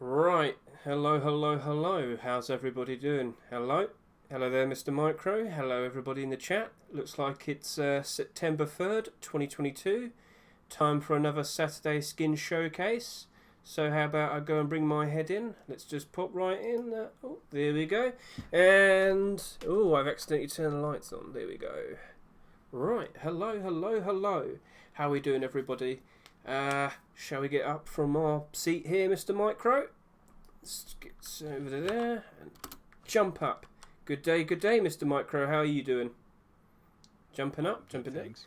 Right, hello, hello, hello. How's everybody doing? Hello, hello there, Mr. Micro. Hello, everybody in the chat. Looks like it's September 3rd, 2022. Time for another Saturday skin showcase. So, how about I go and bring my head in? Let's just pop right in. Oh, there we go. And, oh, I've accidentally turned the lights on. There we go. Right, hello, hello, hello. How are we doing, everybody? Shall we get up from our seat here, Mr. Micro? Let's get over there and jump up. Good day, Mr. Micro. How are you doing? Jumping up, jumping down. Thanks.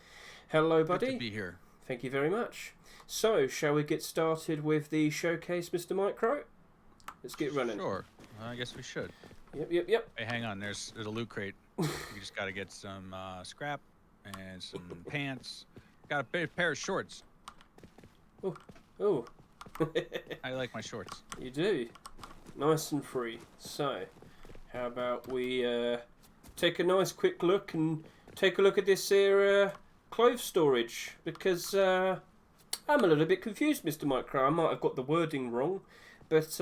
Hello, Good buddy. to be here. Thank you very much. So, shall we get started with the showcase, Mr. Micro? Let's get running. Sure. I guess we should. Yep. Hey, hang on. There's a loot crate. You just got to get some scrap and some pants. Got a pair of shorts. Oh. I like my shorts. You do. Nice and free. So, how about we take a nice quick look and take a look at this here clothes storage, because I'm a little bit confused, Mr. Micro. I might have got the wording wrong, but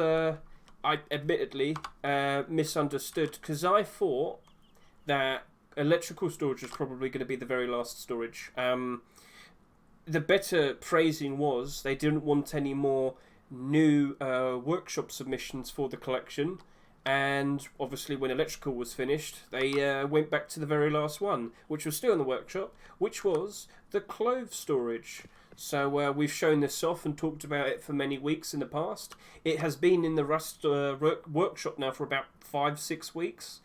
I admittedly misunderstood, because I thought that electrical storage was probably going to be the very last storage. The better phrasing was they didn't want any more new workshop submissions for the collection, and obviously when electrical was finished they went back to the very last one, which was still in the workshop, which was the clothes storage. So we've shown this off and talked about it for many weeks in the past. It has been in the Rust workshop now for about 5-6 weeks,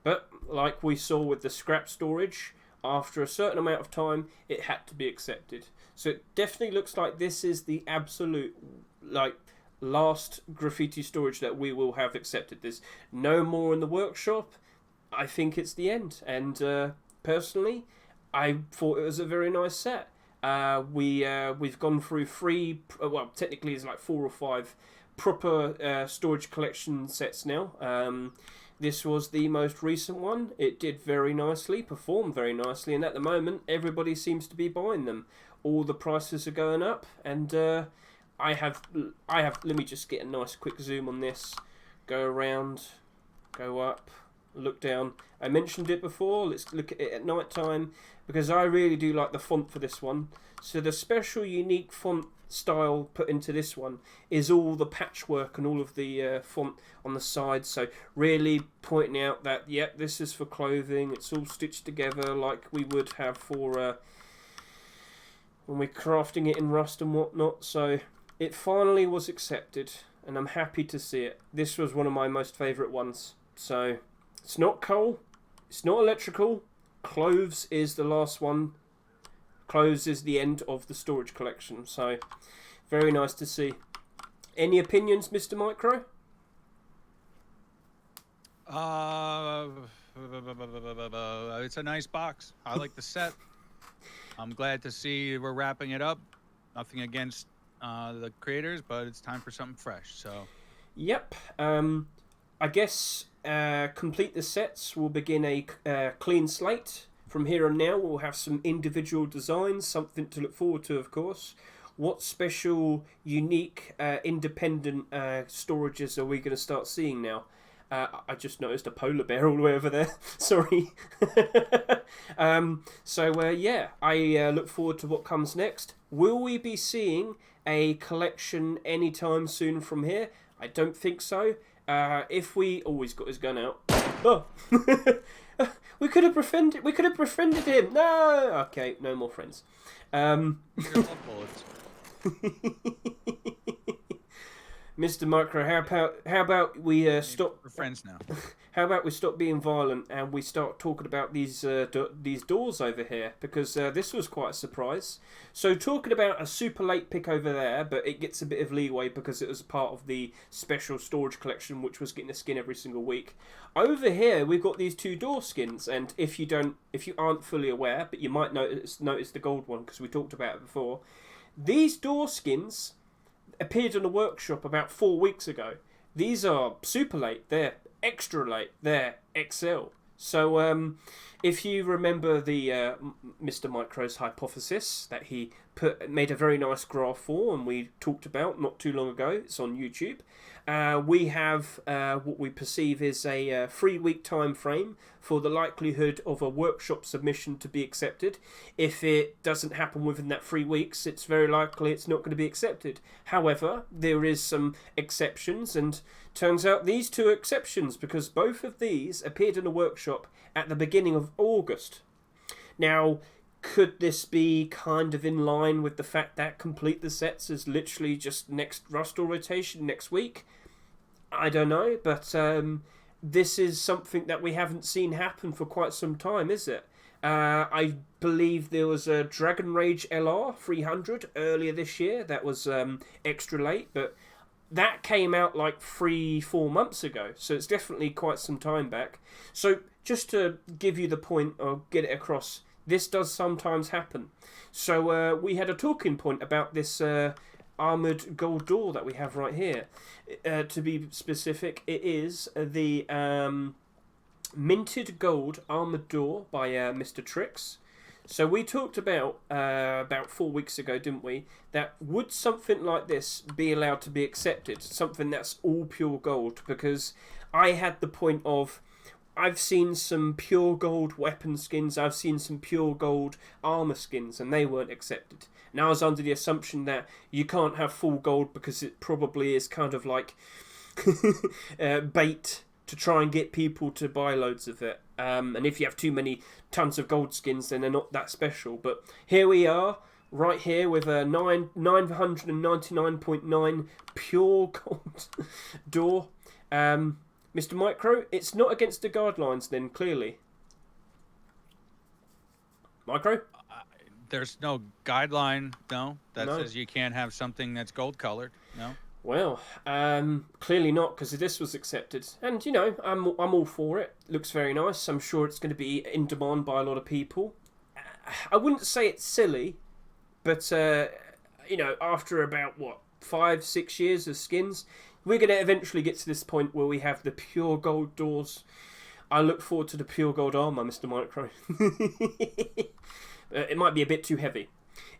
but like we saw with the scrap storage, after a certain amount of time it had to be accepted. So it definitely looks like this is the absolute last graffiti storage that we will have accepted. There's no more in the workshop. I think it's the end, and personally I thought it was a very nice set. We've gone through three, well technically it's like 4 or 5 proper storage collection sets now. This was the most recent one. It did very nicely, performed very nicely, and at the moment everybody seems to be buying them. All the prices are going up, and I have. Let me just get a nice quick zoom on this. Go around, go up, look down. I mentioned it before. Let's look at it at night time, because I really do like the font for this one. So the special unique font style put into this one is all the patchwork and all of the font on the side, so really pointing out that this is for clothing. It's all stitched together like we would have for when we're crafting it in Rust and whatnot. So it finally was accepted, and I'm happy to see it. This was one of my most favourite ones. So it's not coal, it's not electrical. Clothes is the last one. Clothes is the end of the storage collection. So very nice to see. Any opinions, Mr. Micro? It's a nice box. I like the set. I'm glad to see we're wrapping it up. Nothing against the creators, but it's time for something fresh. So. Yep. I guess complete the sets will begin a clean slate. From here on now, we'll have some individual designs, something to look forward to, of course. What special, unique, independent storages are we going to start seeing now? I just noticed a polar bear all the way over there. Sorry. I look forward to what comes next. Will we be seeing a collection anytime soon from here? I don't think so. If we... Oh, he's got his gun out. Oh! We could have befriended him. No! Okay, no more friends. Mr. Micro, how about we stop? We're friends now. How about we stop being violent and we start talking about these doors over here, because this was quite a surprise. So talking about a super late pick over there, but it gets a bit of leeway because it was part of the special storage collection, which was getting a skin every single week. Over here we've got these 2 door skins, and if you aren't fully aware, but you might notice the gold one because we talked about it before. These door skins appeared in a workshop about 4 weeks ago. These are super late. They're extra late. They're XL. So if you remember the Mr. Micro's hypothesis that he made a very nice graph for, and we talked about not too long ago, it's on YouTube. We have what we perceive is a 3-week time frame for the likelihood of a workshop submission to be accepted. If it doesn't happen within that 3 weeks, it's very likely it's not going to be accepted. However, there is some exceptions, and turns out these 2 exceptions, because both of these appeared in a workshop at the beginning of August. Now, could this be kind of in line with the fact that Complete the Sets is literally just next Rustore rotation next week? I don't know, but this is something that we haven't seen happen for quite some time, is it? I believe there was a Dragon Rage LR 300 earlier this year that was extra late, but that came out like 3-4 months ago, so it's definitely quite some time back. So just to give you the point or get it across, this does sometimes happen. So we had a talking point about this armoured gold door that we have right here. To be specific, it is the minted gold armoured door by Mr. Trix. So we talked about 4 weeks ago, didn't we, that would something like this be allowed to be accepted, something that's all pure gold? Because I had the point of, I've seen some pure gold weapon skins, I've seen some pure gold armour skins, and they weren't accepted. And I was under the assumption that you can't have full gold because it probably is kind of like bait to try and get people to buy loads of it. And if you have too many tons of gold skins, then they're not that special. But here we are, right here with a 999.9 pure gold door. Mr. Micro, it's not against the guidelines then, clearly. Micro? There's no guideline, no, that No. says you can't have something that's gold colored, no. Well, clearly not, because this was accepted. And, you know, I'm all for it. Looks very nice. I'm sure it's going to be in demand by a lot of people. I wouldn't say it's silly, but, you know, after about, 5-6 years of skins, we're going to eventually get to this point where we have the pure gold doors. I look forward to the pure gold armour, Mr. Micro. It might be a bit too heavy.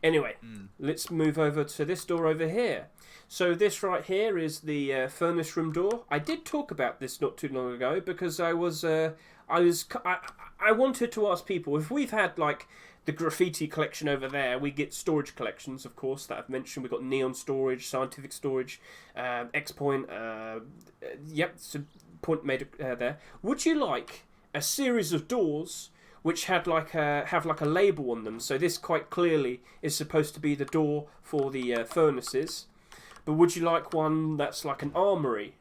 Anyway, let's move over to this door over here. So this right here is the furnace room door. I did talk about this not too long ago because I wanted to ask people, if we've had like the graffiti collection over there, we get storage collections, of course, that I've mentioned. We've got neon storage, scientific storage, X-Point, yep, so point made there. Would you like a series of doors which had have a label on them? So this quite clearly is supposed to be the door for the furnaces. But would you like one that's like an armory,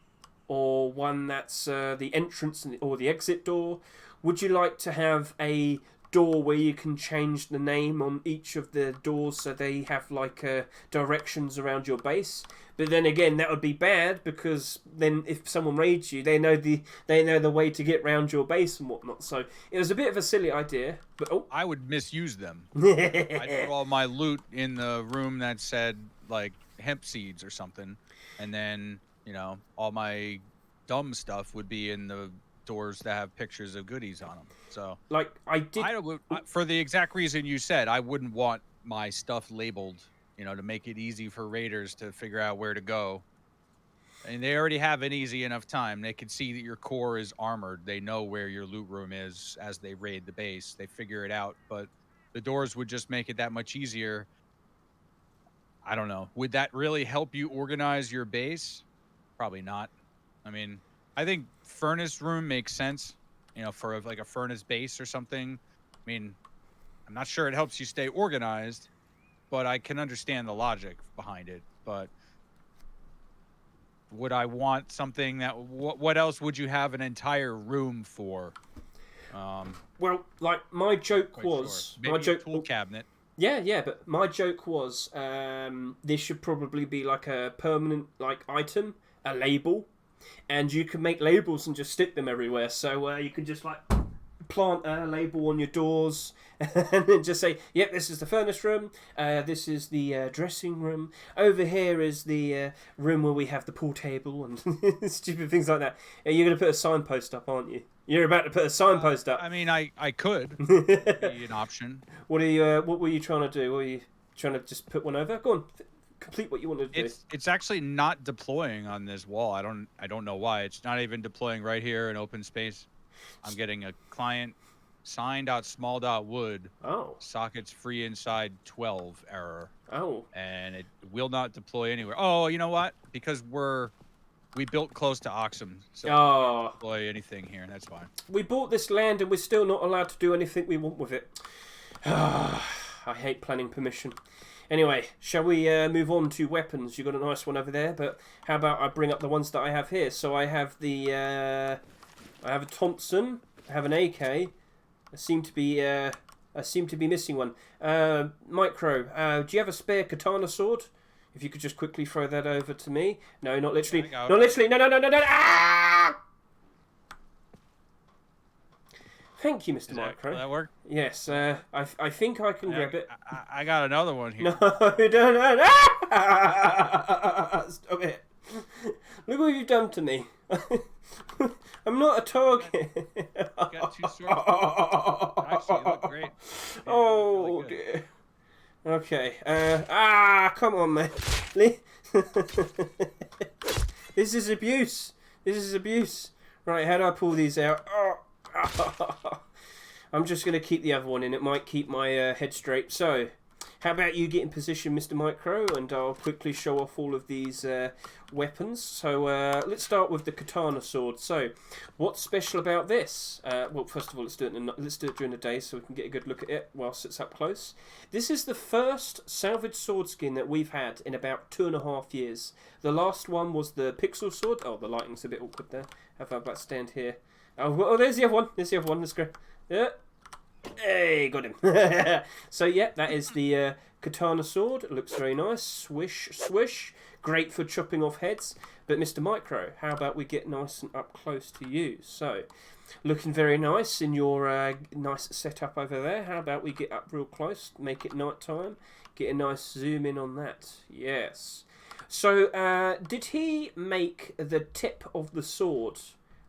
or one that's the entrance or the exit door? Would you like to have a door where you can change the name on each of the doors so they have like directions around your base? But then again, that would be bad, because then if someone raids you, they know the way to get round your base and whatnot. So it was a bit of a silly idea, but I would misuse them. I'd put all my loot in the room that said like hemp seeds or something, and then, you know, all my dumb stuff would be in the doors that have pictures of goodies on them. So like for the exact reason you said, I wouldn't want my stuff labeled, you know, to make it easy for raiders to figure out where to go. And they already have an easy enough time. They can see that your core is armored. They know where your loot room is as they raid the base. They figure it out. But the doors would just make it that much easier. I don't know. Would that really help you organize your base? Probably not. I mean, I think furnace room makes sense, you know, for like a furnace base or something. I mean, I'm not sure it helps you stay organized, but I can understand the logic behind it. But would I want something that, what else would you have an entire room for? Well, like my joke was, maybe my joke, a tool cabinet. Yeah, but my joke was, this should probably be like a permanent like item, a label, and you can make labels and just stick them everywhere. So you can just like plant a label on your doors and then just say, yep, this is the furnace room, this is the dressing room, over here is the room where we have the pool table, and stupid things like that. You're going to put a signpost up, aren't you? You're about to put a signpost up. I mean, I could. Be an option. What were you trying to do? Were you trying to just put one over? Go on, complete what you wanted to do. It's actually not deploying on this wall. I don't know why. It's not even deploying right here in open space. I'm getting a client sign.small.wood. Oh. Sockets free inside 12 error. Oh. And it will not deploy anywhere. Oh, you know what? Because we built close to Oxum, so we can't deploy anything here. That's fine. We bought this land and we're still not allowed to do anything we want with it. I hate planning permission. Anyway, shall we move on to weapons? You got a nice one over there, but how about I bring up the ones that I have here? So I have the I have a Thompson, I have an AK. I seem to be missing one. Micro, do you have a spare katana sword? If you could just quickly throw that over to me. No, not literally. Not literally. No. Ah! Thank you, Mr. Micro. Will that work? Yes, I think I can grab it. I got another one here. No, don't. Ah! Stop it. Look what you've done to me. I'm not a target. You got 2 swords. Actually, you look great. Yeah, Oh, really dear. Okay. Come on, man. This is abuse. This is abuse. Right, how do I pull these out? I'm just going to keep the other one in. It might keep my head straight. So, how about you get in position, Mr. Micro, and I'll quickly show off all of these weapons. So, let's start with the katana sword. So, what's special about this? Well, first of all, let's do it during the day so we can get a good look at it whilst it's up close. This is the first salvage sword skin that we've had in about 2.5 years. The last one was the pixel sword. Oh, the lighting's a bit awkward there. How about stand here? Oh, there's the other one. There's the other one. Let's go. Yeah. Hey, got him. So, yeah, that is the katana sword. It looks very nice. Swish, swish. Great for chopping off heads. But, Mr. Micro, how about we get nice and up close to you? So, looking very nice in your nice setup over there. How about we get up real close, make it night time, get a nice zoom in on that. Yes. So, did he make the tip of the sword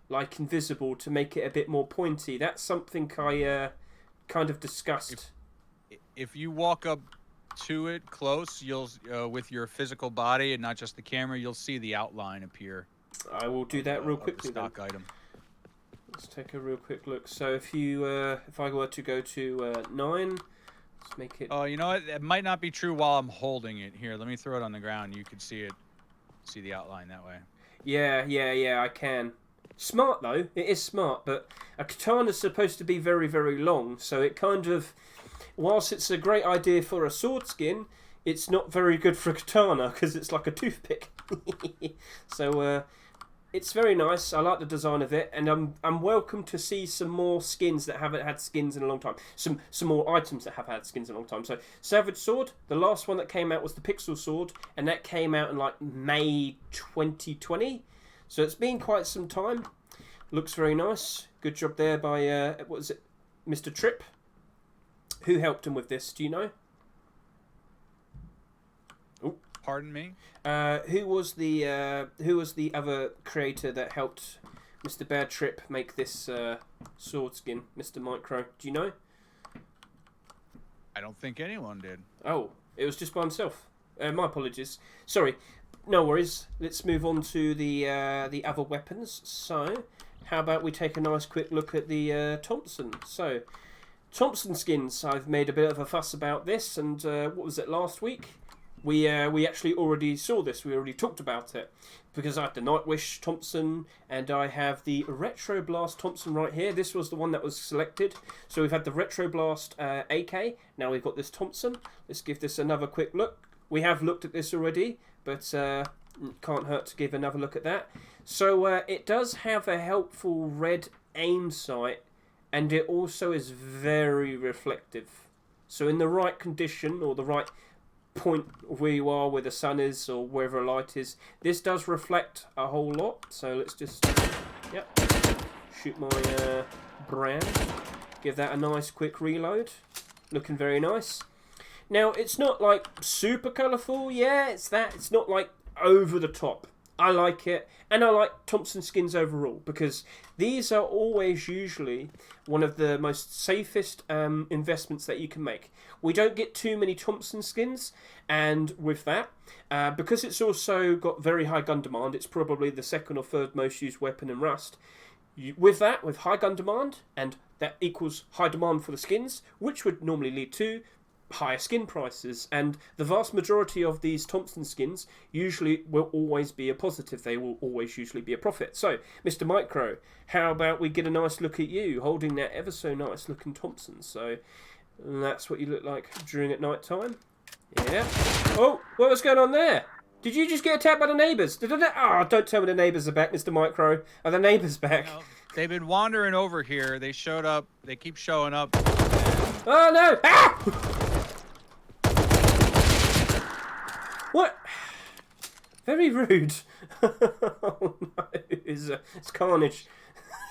like invisible to make it a bit more pointy? That's something I kind of discussed. If you walk up to it close, you'll with your physical body and not just the camera, you'll see the outline appear. I will do that real quickly. The stock item. Let's take a real quick look. So if you if I were to go to 9, let's make it. Oh, you know what? It might not be true while I'm holding it. Here, let me throw it on the ground. You can see it, see the outline that way. Yeah, I can. Smart though, it is smart, but a katana's supposed to be very, very long, so it kind of, whilst it's a great idea for a sword skin, it's not very good for a katana because it's like a toothpick. So it's very nice. I like the design of it, and I'm welcome to see some more skins that haven't had skins in a long time. Some more items that have had skins in a long time. So Savage Sword, the last one that came out was the Pixel Sword, and that came out in like May 2020. So it's been quite some time. Looks very nice. Good job there by what is it, Mr. Tripp? Who helped him with this? Do you know? Oh, pardon me. Who was the other creator that helped Mr. Bad Trip make this sword skin, Mr. Micro? Do you know? I don't think anyone did. Oh, it was just by himself. My apologies. Sorry. No worries. Let's move on to the other weapons. So, how about we take a nice quick look at the Thompson? So, Thompson skins. I've made a bit of a fuss about this, and what was it, last week? We actually already saw this. We already talked about it because I have the Nightwish Thompson and I have the Retro Blast Thompson right here. This was the one that was selected. So we've had the Retro Blast AK. Now we've got this Thompson. Let's give this another quick look. We have looked at this already, but can't hurt to give another look at that. So it does have a helpful red aim sight, and it also is very reflective. So in the right condition, or the right point where you are, where the sun is, or wherever a light is, this does reflect a whole lot. So let's just, yep, shoot my brand. Give that a nice quick reload. Looking very nice. Now, it's not like super colourful. Yeah, it's that. It's not like over the top. I like it. And I like Thompson skins overall because these are always usually one of the most safest investments that you can make. We don't get too many Thompson skins, and with that, because it's also got very high gun demand, it's probably the second or third most used weapon in Rust. With high gun demand, and that equals high demand for the skins, which would normally lead to higher skin prices, and the vast majority of these Thompson skins usually will always be a positive. They will always usually be a profit. So, Mr. Micro, how about we get a nice look at you holding that ever so nice looking Thompson? So that's what you look like during at night time. Yeah. Oh, what was going on there? Did you just get attacked by the neighbours? Oh, don't tell me the neighbours are back, Mr. Micro. Are the neighbours back? No, they've been wandering over here. They showed up. They keep showing up. Oh no! Ah! What? Very rude. Oh no, it's carnage.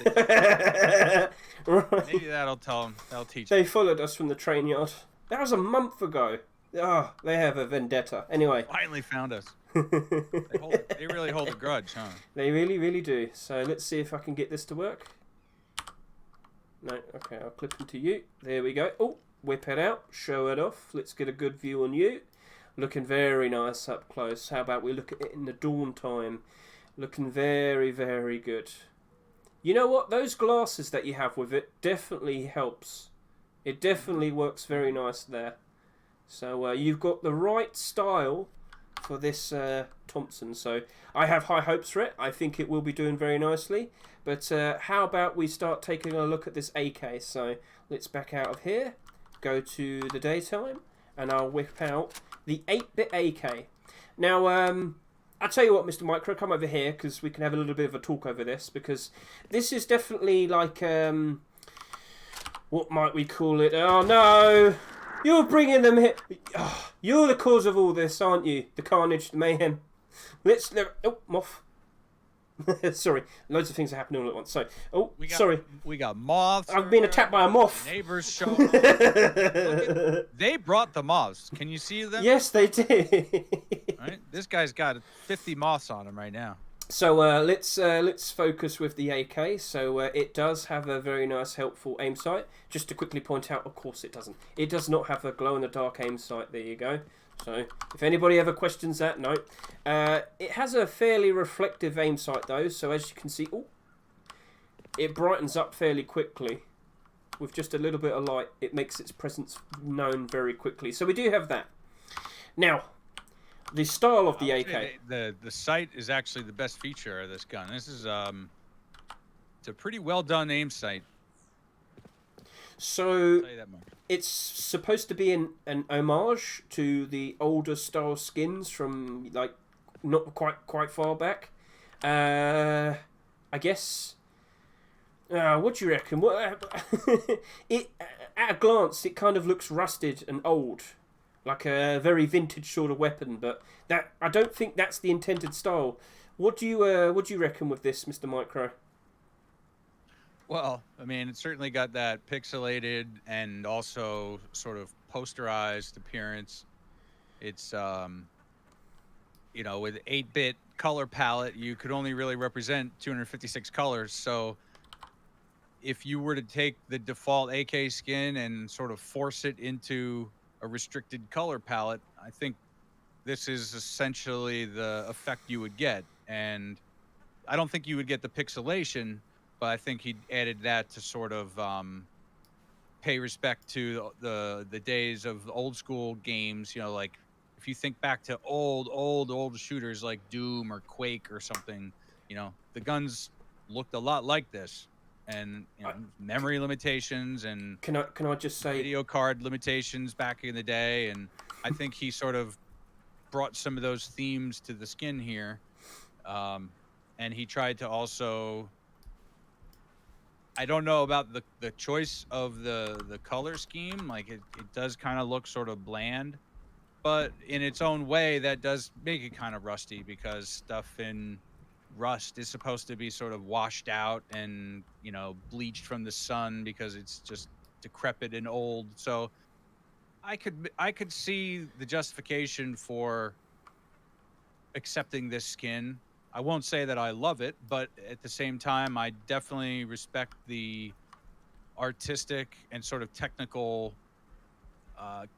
Right. Maybe that'll tell them. That'll teach them. They followed us from the train yard. That was a month ago. Oh, they have a vendetta. Anyway. Finally found us. They really hold a grudge, huh? They really, really do. So let's see if I can get this to work. No, okay, I'll clip into you. There we go. Oh, whip it out. Show it off. Let's get a good view on you. Looking very nice up close. How about we look at it in the dawn time? Looking very, very good. You know what? Those glasses that you have with it definitely helps. It definitely works very nice there. So you've got the right style for this Thompson. So I have high hopes for it. I think it will be doing very nicely. But how about we start taking a look at this AK? So let's back out of here. Go to the daytime. And I'll whip out the 8-bit AK. Now, I'll tell you what, Mr. Micro, come over here because we can have a little bit of a talk over this, because this is definitely like, what might we call it? Oh, no! You're bringing them here. Oh, you're the cause of all this, aren't you? The carnage, the mayhem. Oh, moth. Sorry, loads of things are happening all at once. So, we got moths. I've been attacked by a moth. Neighbors show. They brought the moths. Can you see them? Yes, they did. Right? This guy's got 50 moths on him right now. So let's focus with the AK. So it does have a very nice, helpful aim sight. Just to quickly point out, of course it doesn't. It does not have a glow-in-the-dark aim sight. There you go. So if anybody ever questions that, no. It has a fairly reflective aim sight though. So as you can see, it brightens up fairly quickly. With just a little bit of light, it makes its presence known very quickly. So we do have that. Now, the style of the AK. The sight is actually the best feature of this gun. This is it's a pretty well done aim sight. So it's supposed to be an homage to the older style skins from like not quite far back. I guess. What do you reckon? It at a glance, it kind of looks rusted and old. Like a very vintage sort of weapon, but that I don't think that's the intended style. What do you reckon with this, Mr. Micro? Well, I mean, it's certainly got that pixelated and also sort of posterized appearance. It's you know, with 8-bit color palette, you could only really represent 256 colors. So if you were to take the default AK skin and sort of force it into a restricted color palette, I think this is essentially the effect you would get. And I don't think you would get the pixelation, but I think he added that to sort of pay respect to the days of old school games. You know, like if you think back to old shooters like Doom or Quake or something, you know, the guns looked a lot like this. And you know, memory limitations and can I just say video card limitations back in the day, and I think he sort of brought some of those themes to the skin here, and he tried to also. I don't know about the choice of the color scheme. Like it does kind of look sort of bland, but in its own way, that does make it kind of rusty because stuff in Rust is supposed to be sort of washed out and, you know, bleached from the sun because it's just decrepit and old. So I could see the justification for accepting this skin. I won't say that I love it, but at the same time, I definitely respect the artistic and sort of technical,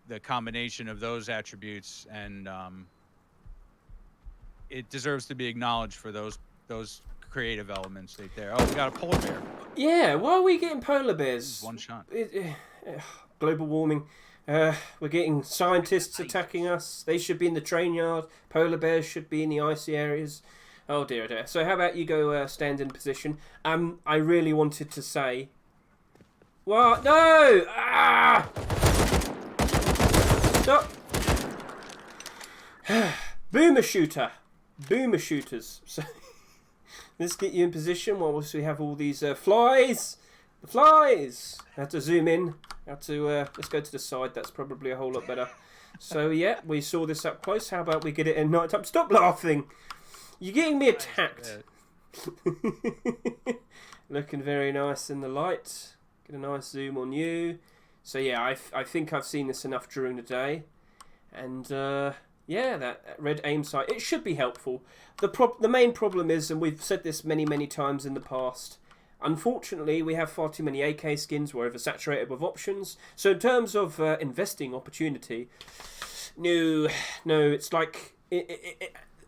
the combination of those attributes, and it deserves to be acknowledged for those creative elements right there. Oh, we got a polar bear. Yeah, why are we getting polar bears? One shot. Global warming. We're getting scientists attacking us. They should be in the train yard. Polar bears should be in the icy areas. Oh dear, dear. So how about you go stand in position? I really wanted to say... What? No! Ah! Stop! Boomer shooter. Boomer shooters. So let's get you in position whilst we have all these flies. The flies! I have to zoom in. I have to, let's go to the side. That's probably a whole lot better. So yeah, we saw this up close. How about we get it in night time? Stop laughing! You're getting me attacked. Looking very nice in the light. Get a nice zoom on you. So yeah, I think I've seen this enough during the day. And yeah, that red aim sight, it should be helpful. The main problem is, and we've said this many times in the past, unfortunately we have far too many AK skins. We're oversaturated with options. So in terms of investing opportunity, no, it's like...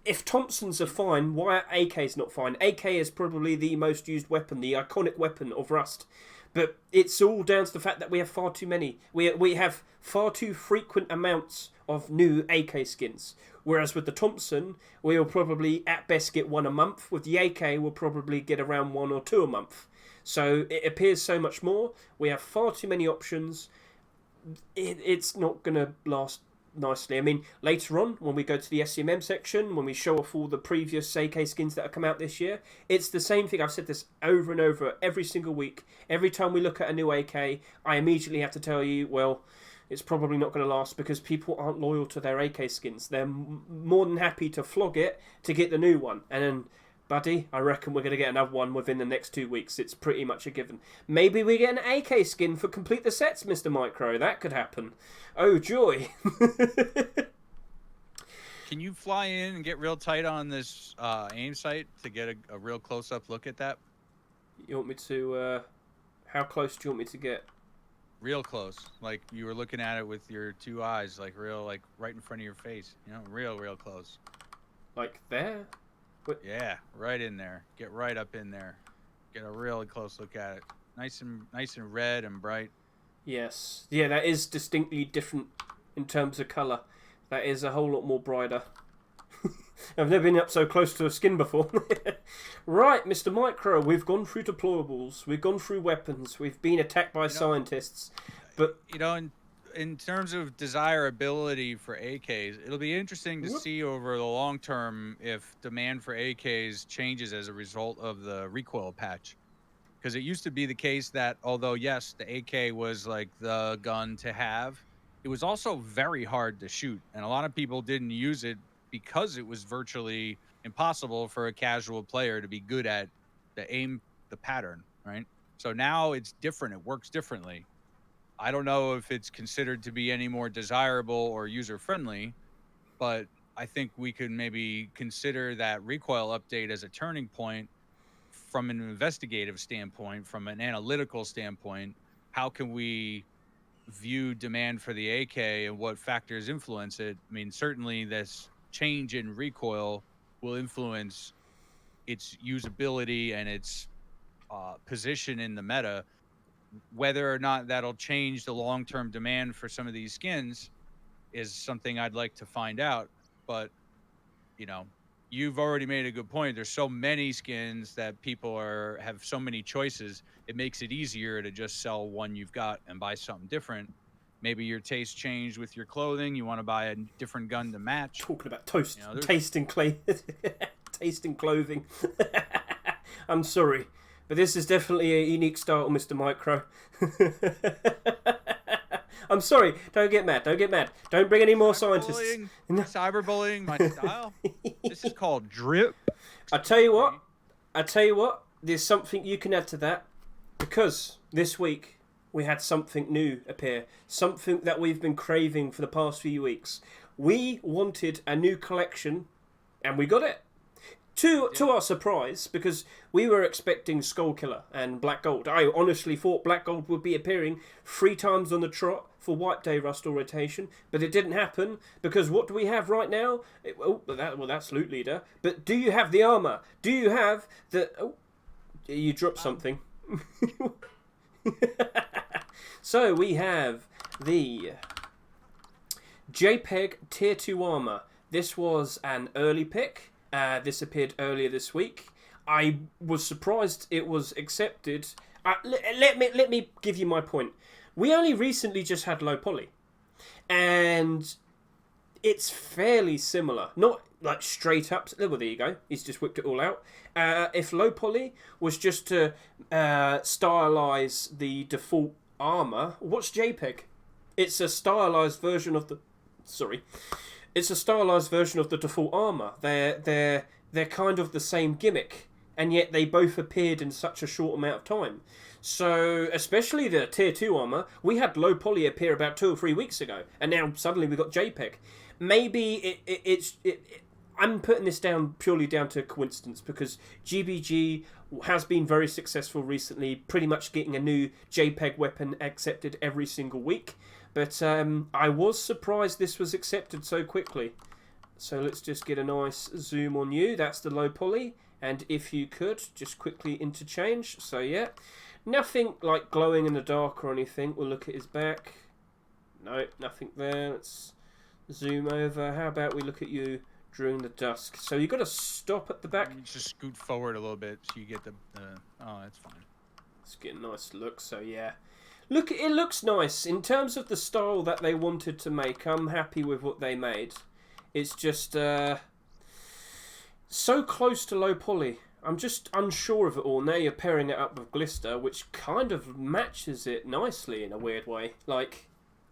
If Thompsons are fine, why are AKs not fine? AK is probably the most used weapon, the iconic weapon of Rust. But it's all down to the fact that we have far too many. We have far too frequent amounts of new AK skins. Whereas with the Thompson, we'll probably at best get one a month. With the AK, we'll probably get around 1 or 2 a month. So it appears so much more. We have far too many options. It's not going to last nicely. I mean, later on, when we go to the SCMM section, when we show off all the previous AK skins that have come out this year, it's the same thing. I've said this over and over every single week. Every time we look at a new AK, I immediately have to tell you, well, it's probably not going to last because people aren't loyal to their AK skins. They're more than happy to flog it to get the new one. And then, buddy, I reckon we're going to get another one within the next 2 weeks. It's pretty much a given. Maybe we get an AK skin for complete the sets, Mr. Micro. That could happen. Oh, joy. Can you fly in and get real tight on this aim sight to get a real close-up look at that? You want me to... how close do you want me to get? Real close. Like you were looking at it with your 2 eyes, like real, like right in front of your face. You know, real close. Like there? What? Yeah, right in there. Get right up in there. Get a really close look at it. Nice and red and bright. Yes. Yeah, that is distinctly different in terms of colour. That is a whole lot more brighter. I've never been up so close to a skin before. Right, Mr. Micro, we've gone through deployables, we've gone through weapons, we've been attacked by scientists. But you know, in terms of desirability for AKs, it'll be interesting to see over the long term if demand for AKs changes as a result of the recoil patch. Because it used to be the case that although, yes, the AK was like the gun to have, it was also very hard to shoot. And a lot of people didn't use it because it was virtually impossible for a casual player to be good at the pattern, right? So now it's different. It works differently. I don't know if it's considered to be any more desirable or user-friendly, but I think we could maybe consider that recoil update as a turning point from an investigative standpoint, from an analytical standpoint. How can we view demand for the AK and what factors influence it? I mean, certainly this change in recoil will influence its usability and its position in the meta. Whether or not that'll change the long-term demand for some of these skins is something I'd like to find out. But, you know, you've already made a good point. There's so many skins that people have so many choices. It makes it easier to just sell one you've got and buy something different. Maybe your taste changed with your clothing. You want to buy a different gun to match. Talking about tasting clothing. I'm sorry, but this is definitely a unique style, Mr. Micro. I'm sorry. Don't get mad. Don't bring any more scientists. Cyberbullying, my style. This is called drip. I tell you what. There's something you can add to that, because this week we had something new appear. Something that we've been craving for the past few weeks. We wanted a new collection, and we got it. To our surprise, because we were expecting Skullkiller and Black Gold. I honestly thought Black Gold would be appearing 3 times on the trot for White Day Rust or rotation, but it didn't happen, because what do we have right now? That's Loot Leader. But do you have the armour? Do you have the... Oh, you dropped something. So we have the JPEG Tier 2 armour. This was an early pick. This appeared earlier this week. I was surprised it was accepted. Let me give you my point. We only recently just had low poly, and it's fairly similar. Not like straight up. Well, there you go. He's just whipped it all out. If low poly was just to stylize the default armor, what's JPEG? It's a stylized version of the. Sorry. It's a stylized version of the default armor. They're kind of the same gimmick, and yet they both appeared in such a short amount of time. So, especially the Tier 2 armor, we had low poly appear about 2 or 3 weeks ago, and now suddenly we got JPEG. Maybe I'm putting this down purely down to coincidence, because GBG has been very successful recently, pretty much getting a new JPEG weapon accepted every single week. But I was surprised this was accepted so quickly. So let's just get a nice zoom on you. That's the low poly. And if you could, just quickly interchange. So yeah, nothing like glowing in the dark or anything. We'll look at his back. No, nothing there. Let's zoom over. How about we look at you during the dusk? So you've got to stop at the back. You just scoot forward a little bit so you get the... oh, that's fine. Let's get a nice look. So yeah. Look, it looks nice. In terms of the style that they wanted to make, I'm happy with what they made. It's just so close to low poly. I'm just unsure of it all. Now you're pairing it up with Glister, which kind of matches it nicely in a weird way. Like,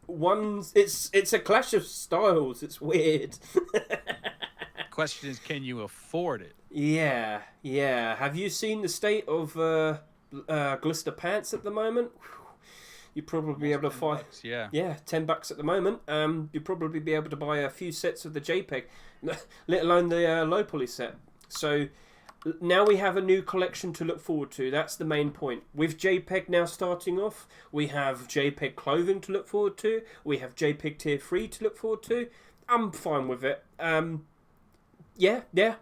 it's a clash of styles. It's weird. Question is, can you afford it? Yeah. Have you seen the state of Glister pants at the moment? You'd probably be able to find... Yeah, $10 at the moment. You'd probably be able to buy a few sets of the JPEG, let alone the low poly set. So now we have a new collection to look forward to. That's the main point. With JPEG now starting off, we have JPEG clothing to look forward to. We have JPEG Tier 3 to look forward to. I'm fine with it. Yeah.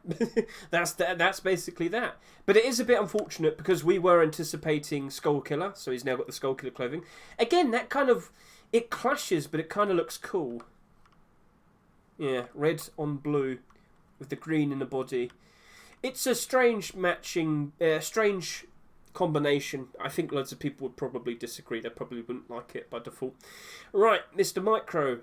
That's basically that. But it is a bit unfortunate, because we were anticipating Skullkiller, so he's now got the Skullkiller clothing. Again, that kind of... It clashes, but it kind of looks cool. Yeah, red on blue, with the green in the body. It's a strange matching... strange combination. I think loads of people would probably disagree. They probably wouldn't like it by default. Right, Mr. Micro...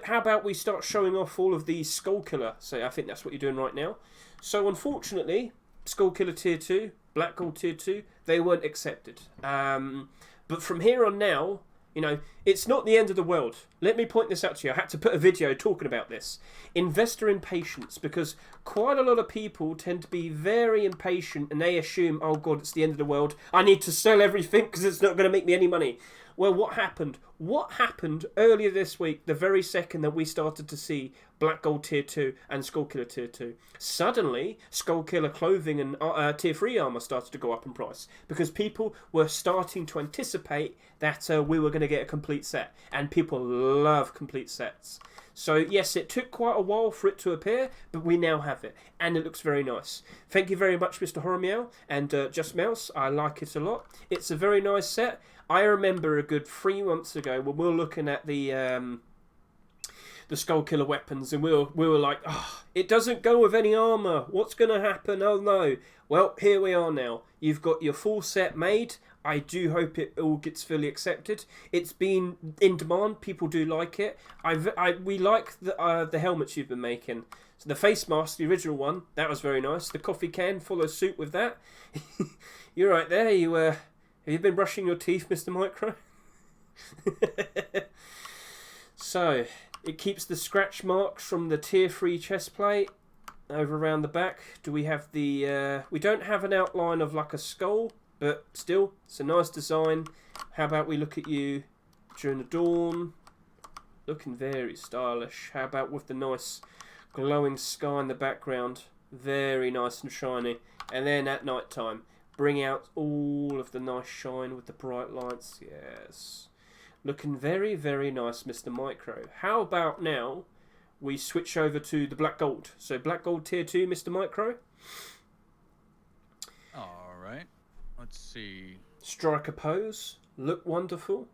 How about we start showing off all of the Skullkiller? So I think that's what you're doing right now. So unfortunately, Skullkiller Tier 2, Black Gold Tier 2, they weren't accepted. But from here on now, you know, it's not the end of the world. Let me point this out to you. I had to put a video talking about this. Investor impatience, because quite a lot of people tend to be very impatient, and they assume, oh God, it's the end of the world. I need to sell everything because it's not going to make me any money. Well, what happened? What happened earlier this week, the very second that we started to see Black Gold Tier 2 and Skullkiller Tier 2? Suddenly, Skullkiller clothing and Tier 3 armor started to go up in price, because people were starting to anticipate that we were going to get a complete set, and people love complete sets. So yes, it took quite a while for it to appear, but we now have it, and it looks very nice. Thank you very much, Mr. Horror Meow and Just Mouse. I like it a lot. It's a very nice set. I remember a good 3 months ago when we were looking at the Skullkiller weapons, and we were like, oh, it doesn't go with any armor. What's going to happen? Oh no. Well, here we are now. You've got your full set made. I do hope it all gets fully accepted. It's been in demand. People do like it. We like the helmets you've been making. So the face mask, the original one, that was very nice. The coffee can follows suit with that. You're right there. Have you been brushing your teeth, Mr. Micro? So, it keeps the scratch marks from the Tier 3 chest plate over around the back. Do we have the... we don't have an outline of like a skull, but still, it's a nice design. How about we look at you during the dawn? Looking very stylish. How about with the nice glowing sky in the background? Very nice and shiny. And then at night time, bring out all of the nice shine with the bright lights. Yes. Looking very, very nice, Mr. Micro. How about now we switch over to the Black Gold? So Black Gold Tier 2, Mr. Micro. All right. Let's see. Striker pose. Look wonderful.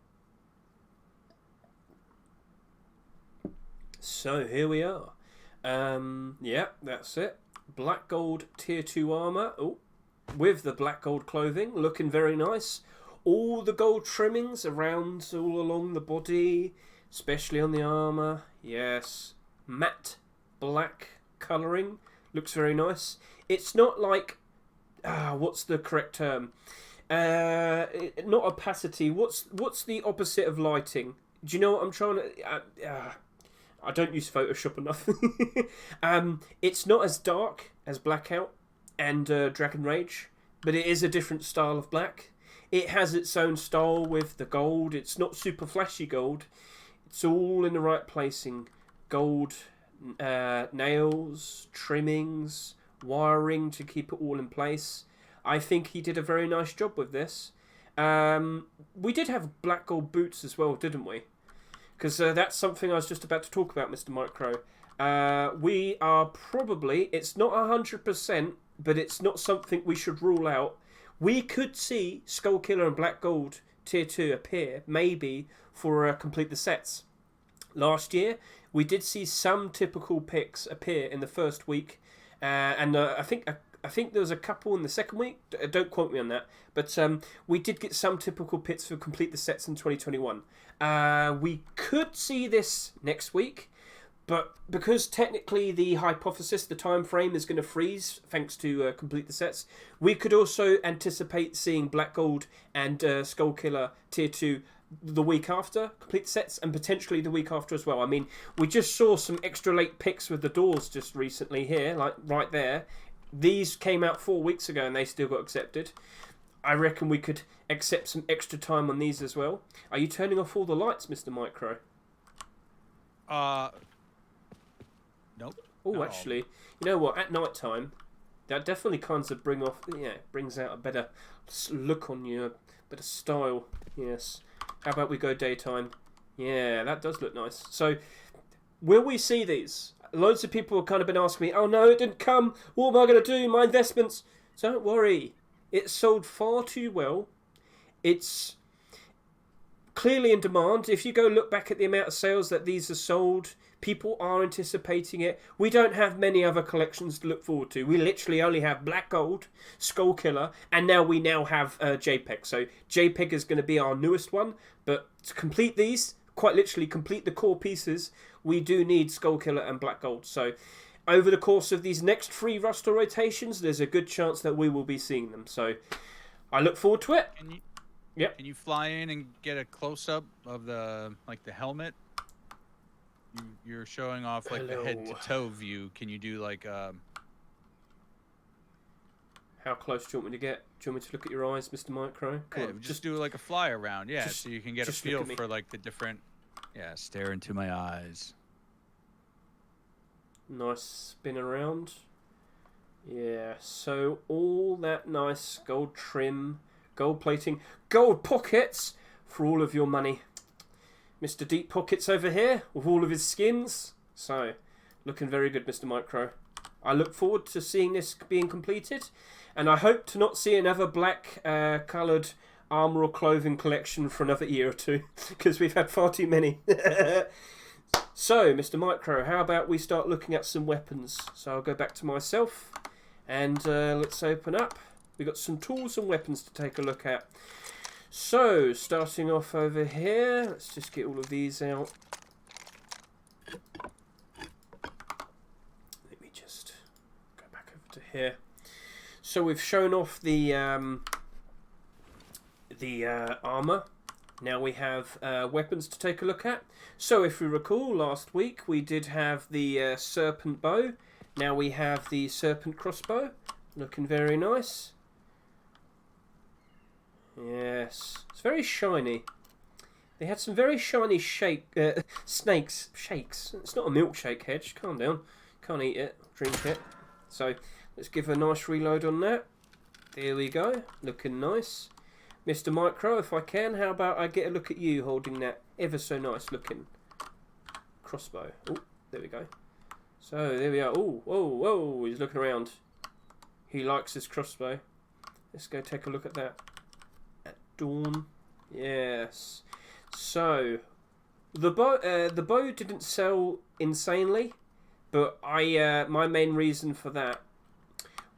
So here we are. Yeah, that's it. Black Gold Tier 2 armour. Oh, with the black gold clothing. Looking very nice. All the gold trimmings around all along the body, especially on the armour. Yes. Matte black colouring. Looks very nice. It's not like... what's the correct term? Not opacity. What's the opposite of lighting? Do you know what I'm trying to... I don't use Photoshop enough. It's not as dark as Blackout and Dragon Rage, but it is a different style of black. It has its own style with the gold. It's not super flashy gold. It's all in the right placing. Gold nails, trimmings, wiring to keep it all in place. I think he did a very nice job with this. We did have black gold boots as well, didn't we? Because that's something I was just about to talk about, Mr. Micro. We are probably, it's not 100%, but it's not something we should rule out. We could see Skullkiller and Black Gold Tier 2 appear, maybe, for Complete the Sets. Last year, we did see some typical picks appear in the first week, and I think there was a couple in the second week. Don't quote me on that. But we did get some typical picks for Complete the Sets in 2021. We could see this next week, but because technically the hypothesis, the time frame is going to freeze thanks to Complete the Sets, we could also anticipate seeing Black Gold and Skullkiller Tier 2 the week after Complete the Sets, and potentially the week after as well. I mean, we just saw some extra late picks with the doors just recently here, like right there. These came out 4 weeks ago and they still got accepted. I reckon we could accept some extra time on these as well. Are you turning off all the lights, Mr. Micro? Nope. Oh, No. actually, you know what? At night time, that definitely kind of brings out a better look on you, a better style. Yes. How about we go daytime? Yeah, that does look nice. So, will we see these? Loads of people have kind of been asking me, oh no, it didn't come. What am I going to do? My investments. Don't worry. It sold far too well. It's clearly in demand. If you go look back at the amount of sales that these are sold, people are anticipating it. We don't have many other collections to look forward to. We literally only have Black Gold, Skullkiller, and now we have JPEG. So JPEG is going to be our newest one. But to complete these, quite literally complete the core pieces, we do need Skullkiller and Black Gold. So over the course of these next 3 roster rotations, there's a good chance that we will be seeing them. So I look forward to it. Can you fly in and get a close-up of the helmet? You're showing off the head-to-toe view. Can you do How close do you want me to get? Do you want me to look at your eyes, Mr. Micro? Come on, just do a fly around, so you can get a feel for the different. Yeah, stare into my eyes. Nice spin around. Yeah, so all that nice gold trim, gold plating, gold pockets for all of your money. Mr. Deep Pockets over here with all of his skins. So, looking very good, Mr. Micro. I look forward to seeing this being completed, and I hope to not see another black coloured armour or clothing collection for another year or two, because we've had far too many. So, Mr. Micro, how about we start looking at some weapons? So I'll go back to myself, and let's open up. We've got some tools and weapons to take a look at. So, starting off over here, let's just get all of these out. Let me just go back over to here. So we've shown off the armour. Now we have weapons to take a look at. So if we recall, last week we did have the serpent bow. Now we have the serpent crossbow. Looking very nice. Yes, it's very shiny. They had some very shiny snakes. Shakes. It's not a milkshake, Hedge. Calm down. Can't eat it. Drink it. So, let's give a nice reload on that. There we go. Looking nice. Mr. Micro, if I can, how about I get a look at you holding that ever so nice looking crossbow. Oh, there we go. So, there we are. Oh, whoa, whoa. He's looking around. He likes his crossbow. Let's go take a look at that. At dawn. Yes. So, the bow didn't sell insanely, but my main reason for that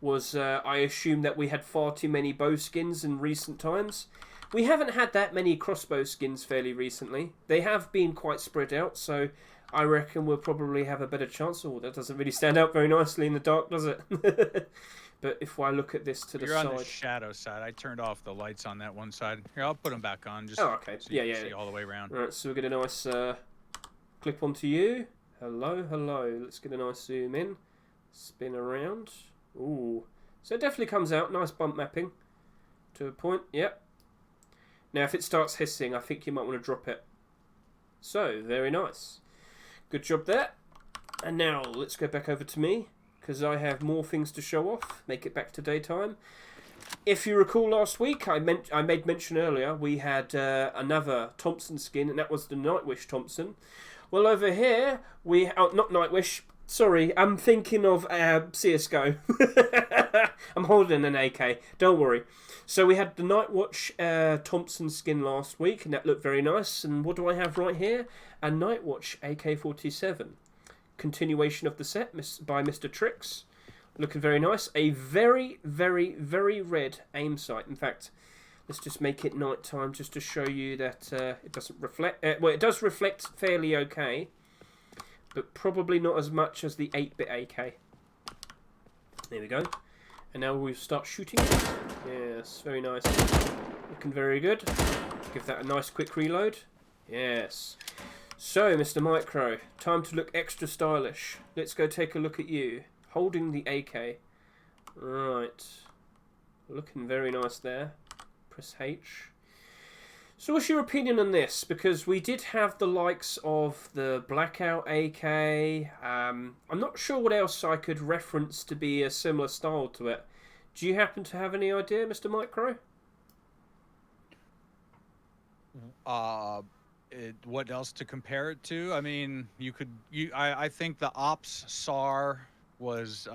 was I assumed that we had far too many bow skins in recent times. We haven't had that many crossbow skins fairly recently. They have been quite spread out, so I reckon we'll probably have a better chance. Oh, that doesn't really stand out very nicely in the dark, does it? But if I look at this to the side... You're on the shadow side. I turned off the lights on that one side. Here, I'll put them back on. Just oh, okay. So you can see all the way around. Alright, so we'll get a nice clip onto you. Hello, hello. Let's get a nice zoom in. Spin around. Ooh. So it definitely comes out. Nice bump mapping. To a point. Yep. Now, if it starts hissing, I think you might want to drop it. So, very nice. Good job there. And now, let's go back over to me, because I have more things to show off. Make it back to daytime. If you recall last week, I made mention earlier, we had another Thompson skin, and that was the Nightwish Thompson. Well, over here, not Nightwish, sorry, I'm thinking of CSGO. I'm holding an AK, don't worry. So we had the Nightwatch Thompson skin last week, and that looked very nice. And what do I have right here? A Nightwatch AK-47. Continuation of the set by Mr. Tricks. Looking very nice. A very, very, very red aim sight. In fact, let's just make it nighttime just to show you that it doesn't reflect. Well, it does reflect fairly okay, but probably not as much as the 8-bit AK. There we go. And now we'll start shooting. Yes, very nice. Looking very good. Give that a nice quick reload. Yes. So, Mr. Micro, time to look extra stylish. Let's go take a look at you, holding the AK. Right. Looking very nice there. Press H. So what's your opinion on this? Because we did have the likes of the Blackout AK. I'm not sure what else I could reference to be a similar style to it. Do you happen to have any idea, Mr. Micro? What else to compare it to? I mean, I think the Ops SAR was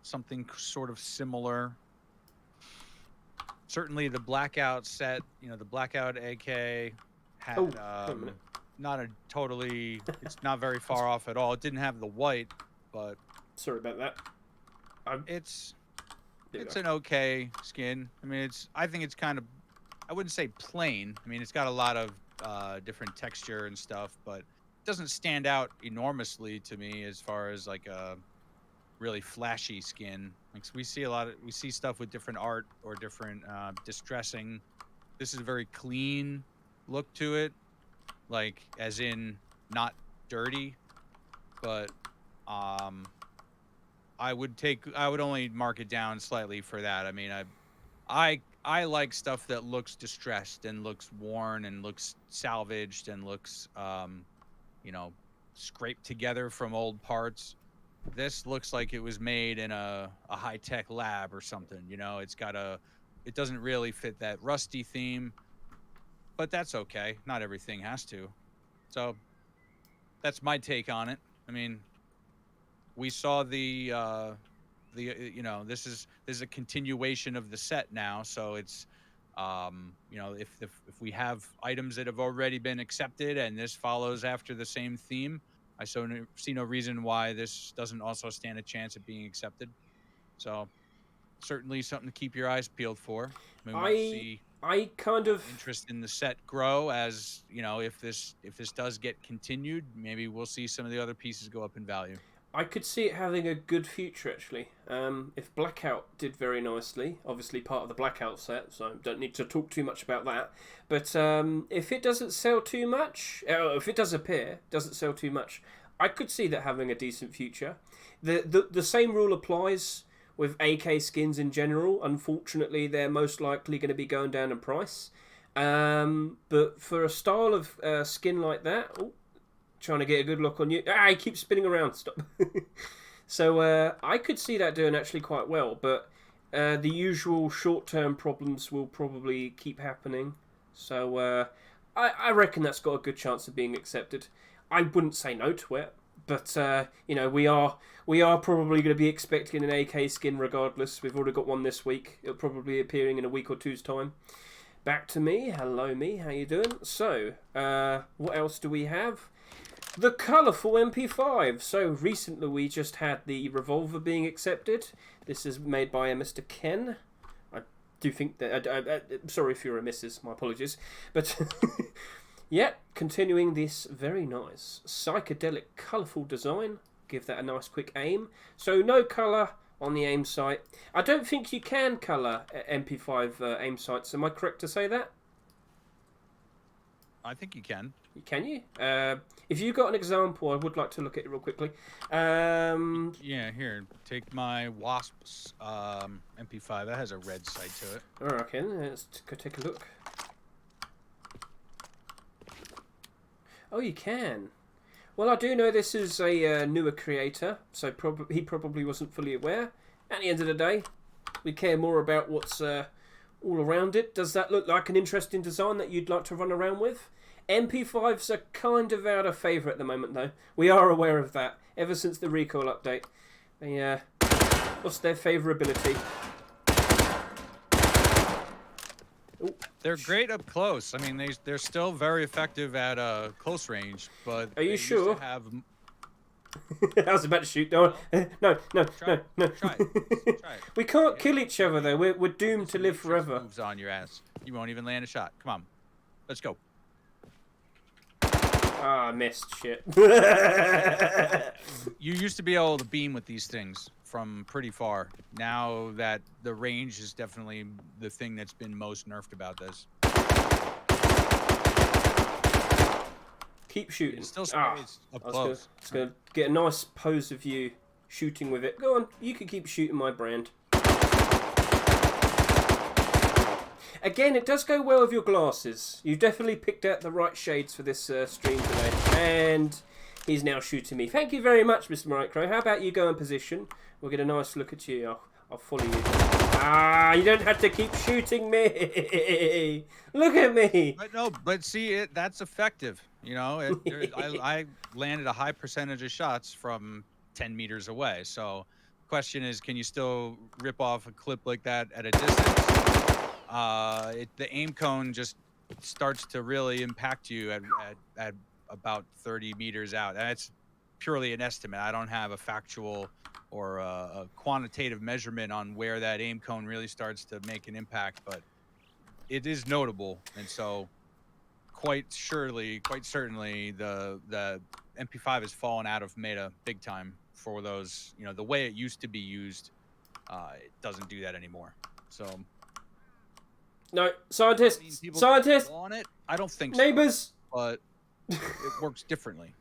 something sort of similar. Certainly the Blackout set, the Blackout AK had not a totally, it's not very far off at all. It didn't have the white, but sorry about that. It's an okay skin. I mean, I think it's kind of, I wouldn't say plain. I mean, it's got a lot of different texture and stuff, but it doesn't stand out enormously to me as far as like a really flashy skin. Like, so we see stuff with different art or different distressing. This is a very clean look to it, like as in not dirty, but I would only mark it down slightly for that. I mean, I like stuff that looks distressed and looks worn and looks salvaged and looks scraped together from old parts. This looks like it was made in a high-tech lab or something. It doesn't really fit that rusty theme, but that's okay. Not everything has to. So that's my take on it. I mean, we saw this is a continuation of the set now. So it's, if we have items that have already been accepted and this follows after the same theme, I see no reason why this doesn't also stand a chance at being accepted. So certainly something to keep your eyes peeled for. I mean, we'll see interest in the set grow as, if this does get continued, maybe we'll see some of the other pieces go up in value. I could see it having a good future, actually. If Blackout did very nicely, obviously part of the Blackout set, so don't need to talk too much about that. But if it doesn't sell too much, if it does appear, doesn't sell too much, I could see that having a decent future. The same rule applies with AK skins in general. Unfortunately, they're most likely going to be going down in price. But for a style of skin like that, oh, trying to get a good look on you. Ah, he keeps spinning around. Stop. So I could see that doing actually quite well, but the usual short-term problems will probably keep happening. So I reckon that's got a good chance of being accepted. I wouldn't say no to it, but you know, we are probably going to be expecting an AK skin regardless. We've already got one this week. It'll probably be appearing in a week or two's time. Back to me. Hello, me. How you doing? So, what else do we have? The colourful MP5. So, recently we just had the revolver being accepted. This is made by a Mr. Ken. I do think that... sorry if you're a missus. My apologies. But, yeah, continuing this very nice psychedelic colourful design. Give that a nice quick aim. So, no colour on the aim sight. I don't think you can colour MP5 aim sights. Am I correct to say that? I think you can. Can you? If you've got an example, I would like to look at it real quickly. Yeah, here. Take my Wasp's MP5. That has a red sight to it. All right, okay. Let's go take a look. Oh, you can. Well, I do know this is a newer creator, so he probably wasn't fully aware. At the end of the day, we care more about what's all around it. Does that look like an interesting design that you'd like to run around with? MP5s are kind of out of favour at the moment, though. We are aware of that, ever since the recoil update. They lost their favourability. Ooh. They're great up close. I mean, they're still very effective at close range, but are you sure? Used to have... I was about to shoot. No. Try it. Try it. We can't kill each other though. We're doomed to live forever. Moves on your ass. You won't even land a shot. Come on, let's go. Ah, I missed. Shit. You used to be able to beam with these things from pretty far. Now that the range is definitely the thing that's been most nerfed about this. Keep shooting. It's still sprays up close. It's going to get a nice pose of you shooting with it. Go on, you can keep shooting my brand. Again, it does go well with your glasses. You've definitely picked out the right shades for this stream today. And he's now shooting me. Thank you very much, Mr. Micro. How about you go in position? We'll get a nice look at you. I'll follow you. Ah, you don't have to keep shooting me. Look at me. But see, that's effective. You know, I landed a high percentage of shots from 10 meters away. So the question is, can you still rip off a clip like that at a distance? The aim cone just starts to really impact you at about 30 meters out. That's purely an estimate. I don't have a factual or a quantitative measurement on where that aim cone really starts to make an impact, but it is notable. And so quite certainly the MP5 has fallen out of meta big time for those, you know, the way it used to be used. It doesn't do that anymore. So no, scientists want it. I don't think neighbors, so, but it works differently.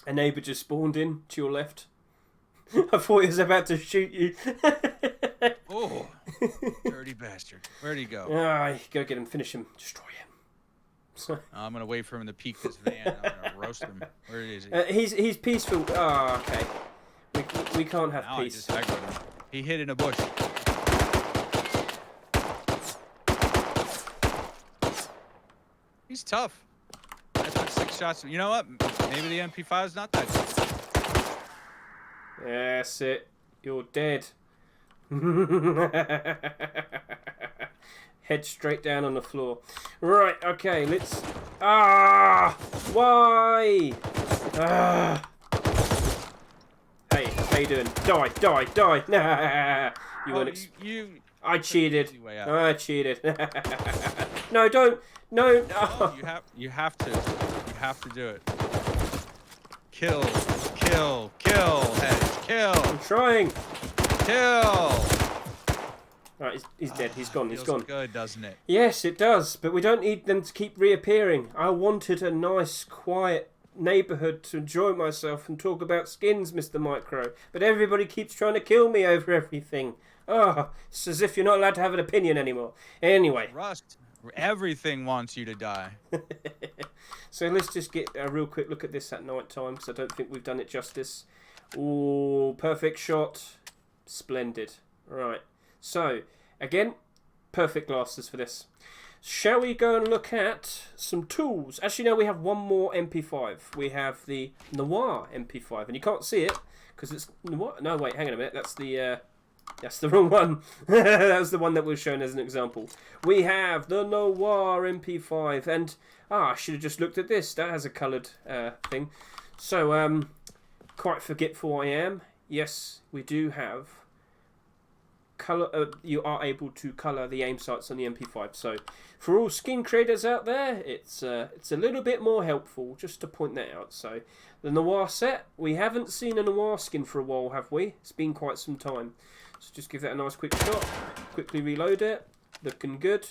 A neighbor just spawned in to your left. I thought he was about to shoot you. Oh, dirty bastard! Where'd he go? Ah, go get him, finish him, destroy him. I'm gonna wait for him to peek this van. I'm gonna roast him. Where is he? He's peaceful. Ah, okay. We can't have peace. I just aggroed him. He hid in a bush. He's tough. I took 6 shots. You know what? Maybe the MP5 is not that tough. That's it. You're dead. Head straight down on the floor. Right, okay, let's... Ah! Why? Ah! Hey, how you doing? Die! Nah! I cheated. I cheated. No, don't. No. Oh, you have to do it. Kill, Hedge, kill. I'm trying. Kill. Right, he's dead. He's gone. He's gone. Good, doesn't it? Yes, it does. But we don't need them to keep reappearing. I wanted a nice, quiet neighbourhood to enjoy myself and talk about skins, Mr. Micro. But everybody keeps trying to kill me over everything. Oh, it's as if you're not allowed to have an opinion anymore. Anyway. Rust, everything wants you to die. So let's just get a real quick look at this at night time, because I don't think we've done it justice. Ooh, perfect shot. Splendid. Right. So, again, perfect glasses for this. Shall we go and look at some tools? Actually, no, we have one more MP5. We have the Noir MP5, and you can't see it because it's Noir. No, wait, hang on a minute. That's the wrong one. That was the one that was shown as an example. We have the Noir MP5, and I should have just looked at this. That has a coloured thing. So, quite forgetful I am. Yes, we do have colour. You are able to colour the aim sights on the MP5. So, for all skin creators out there, it's a little bit more helpful, just to point that out. So, the Noir set, we haven't seen a Noir skin for a while, have we? It's been quite some time. So just give that a nice quick shot. Quickly reload it. Looking good.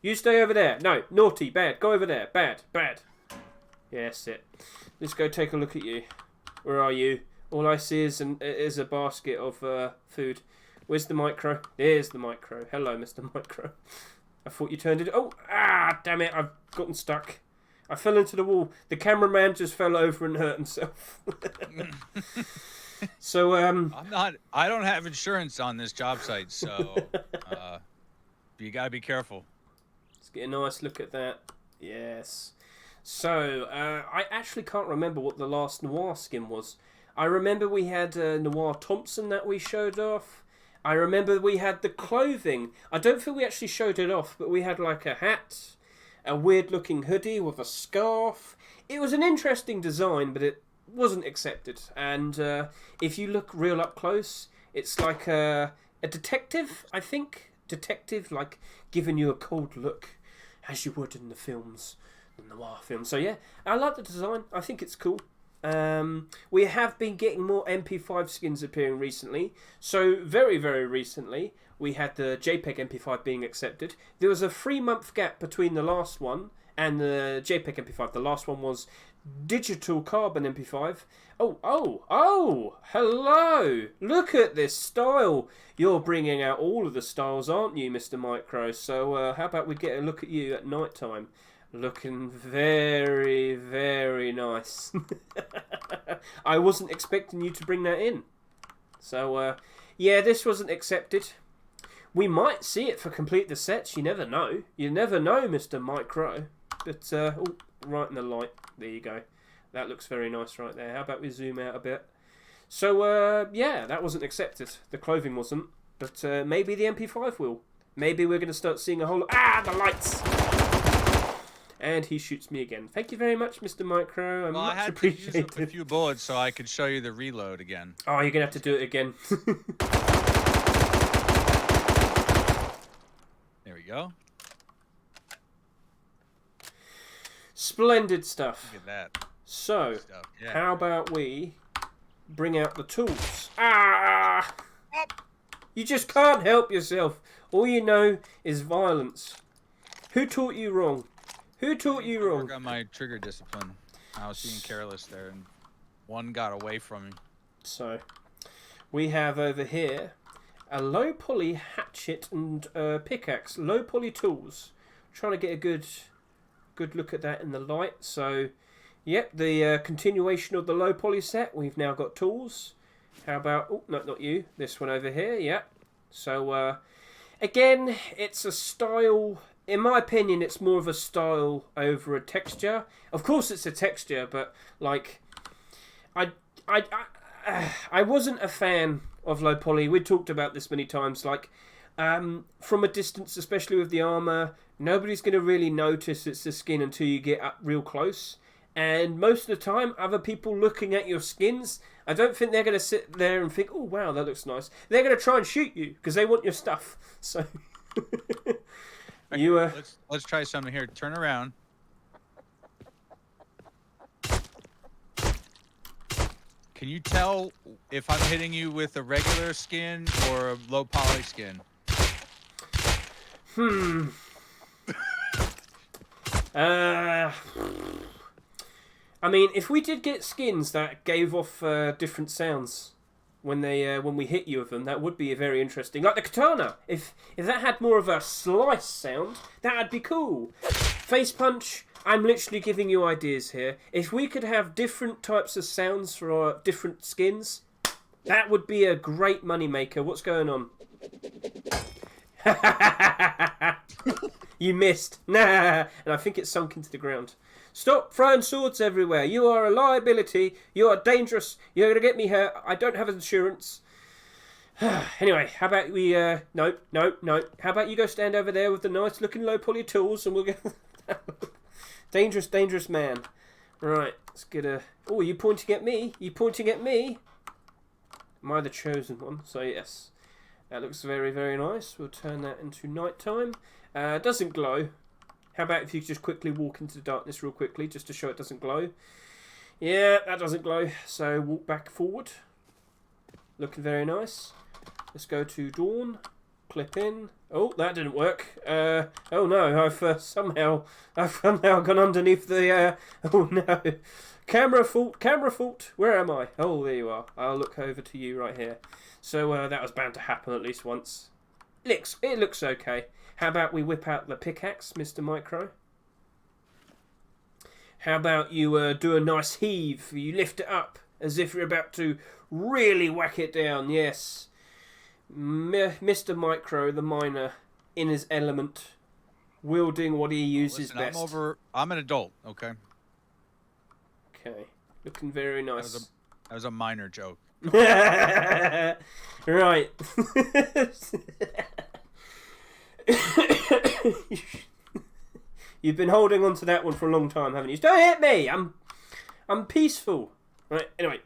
You stay over there. No, naughty, bad. Go over there. Bad, bad. Yes, it. Let's go take a look at you. Where are you? All I see is a basket of food. Where's the Micro? There's the Micro. Hello, Mr. Micro. I thought you turned it. Oh, damn it. I've gotten stuck. I fell into the wall. The cameraman just fell over and hurt himself. So, I don't have insurance on this job site, so you gotta be careful. Let's get a nice look at that. Yes. So, I actually can't remember what the last Noir skin was. I remember we had Noir Thompson that we showed off. I remember we had the clothing. I don't think we actually showed it off, but we had like a hat, a weird looking hoodie with a scarf. It was an interesting design, but it wasn't accepted. And if you look real up close, it's like a detective, I think. Detective, like giving you a cold look, as you would in the films, the Noir films. So yeah, I like the design. I think it's cool. We have been getting more MP5 skins appearing recently. So very, very recently, we had the JPEG MP5 being accepted. There was a 3-month gap between the last one and the JPEG MP5. The last one was digital carbon MP5. Oh, hello. Look at this style. You're bringing out all of the styles, aren't you, Mr. Micro? So how about we get a look at you at night time? Looking very, very nice. I wasn't expecting you to bring that in. So, yeah, this wasn't accepted. We might see it for complete the sets. You never know. You never know, Mr. Micro. But, right in the light. There you go. That looks very nice right there. How about we zoom out a bit? So, yeah, that wasn't accepted. The clothing wasn't. But maybe the MP5 will. Maybe we're going to start seeing a whole... the lights! And he shoots me again. Thank you very much, Mr. Micro. Well, I had to use up a few bullets so I could show you the reload again. Oh, you're going to have to do it again. There we go. Splendid stuff. Look at that. So, yeah. How about we bring out the tools? You just can't help yourself. All you know is violence. Who taught you wrong? Who taught you wrong? Work on my trigger discipline. I was being careless there, and one got away from me. So, we have over here a low poly hatchet and pickaxe. Low poly tools. Trying to get a good look at that in the light. So, yep, the continuation of the low poly set. We've now got tools. How about... Oh, no, not you. This one over here. Yep. So, again, it's a style... In my opinion, it's more of a style over a texture. Of course, it's a texture, but like, I wasn't a fan of low poly. We talked about this many times. Like, from a distance, especially with the armor, nobody's going to really notice it's the skin until you get up real close. And most of the time, other people looking at your skins, I don't think they're going to sit there and think, "Oh wow, that looks nice." They're going to try and shoot you because they want your stuff. So. You let's try something here. Turn around. Can you tell if I'm hitting you with a regular skin or a low poly skin? I mean, if we did get skins that gave off different sounds when we hit you with them, that would be very interesting. Like the katana. If that had more of a slice sound, that'd be cool. Face punch. I'm literally giving you ideas here. If we could have different types of sounds for our different skins, that would be a great money maker. What's going on? You missed. Nah. And I think it's sunk into the ground. Stop throwing swords everywhere. You are a liability. You are dangerous. You're going to get me hurt. I don't have insurance. Anyway, how about we... No. How about you go stand over there with the nice looking low poly tools and we'll get... Dangerous man. Right, let's get a... Oh, are you pointing at me? You pointing at me? Am I the chosen one? So yes. That looks very, very nice. We'll turn that into nighttime. Doesn't glow. How about if you just quickly walk into the darkness real quickly, just to show it doesn't glow. Yeah, that doesn't glow. So walk back forward. Looking very nice. Let's go to dawn. Clip in. Oh, that didn't work. Oh no, I've somehow gone underneath the... oh no. Camera fault. Where am I? Oh, there you are. I'll look over to you right here. So that was bound to happen at least once. It looks okay. How about we whip out the pickaxe, Mr. Micro? How about you do a nice heave? You lift it up as if you're about to really whack it down. Yes. Mr. Micro, the miner, in his element, wielding what he uses best. I'm an adult, okay? Okay. Looking very nice. That was a minor joke. Right. You've been holding on to that one for a long time, haven't you? Don't hit me! I'm peaceful. Right, anyway.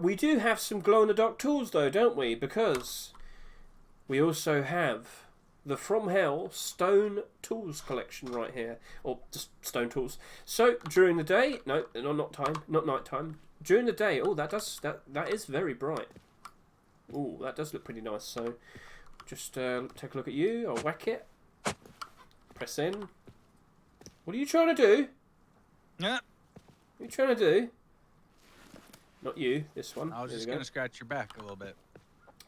We do have some glow-in-the-dark tools, though, don't we? Because we also have the From Hell Stone Tools collection right here. Or just stone tools. So, during the day... No, not night time. During the day... Oh, that is very bright. Oh, that does look pretty nice. So, just take a look at you. I'll whack it. Press in. What are you trying to do? Yeah. What are you trying to do? Not you, this one. I was just going to scratch your back a little bit.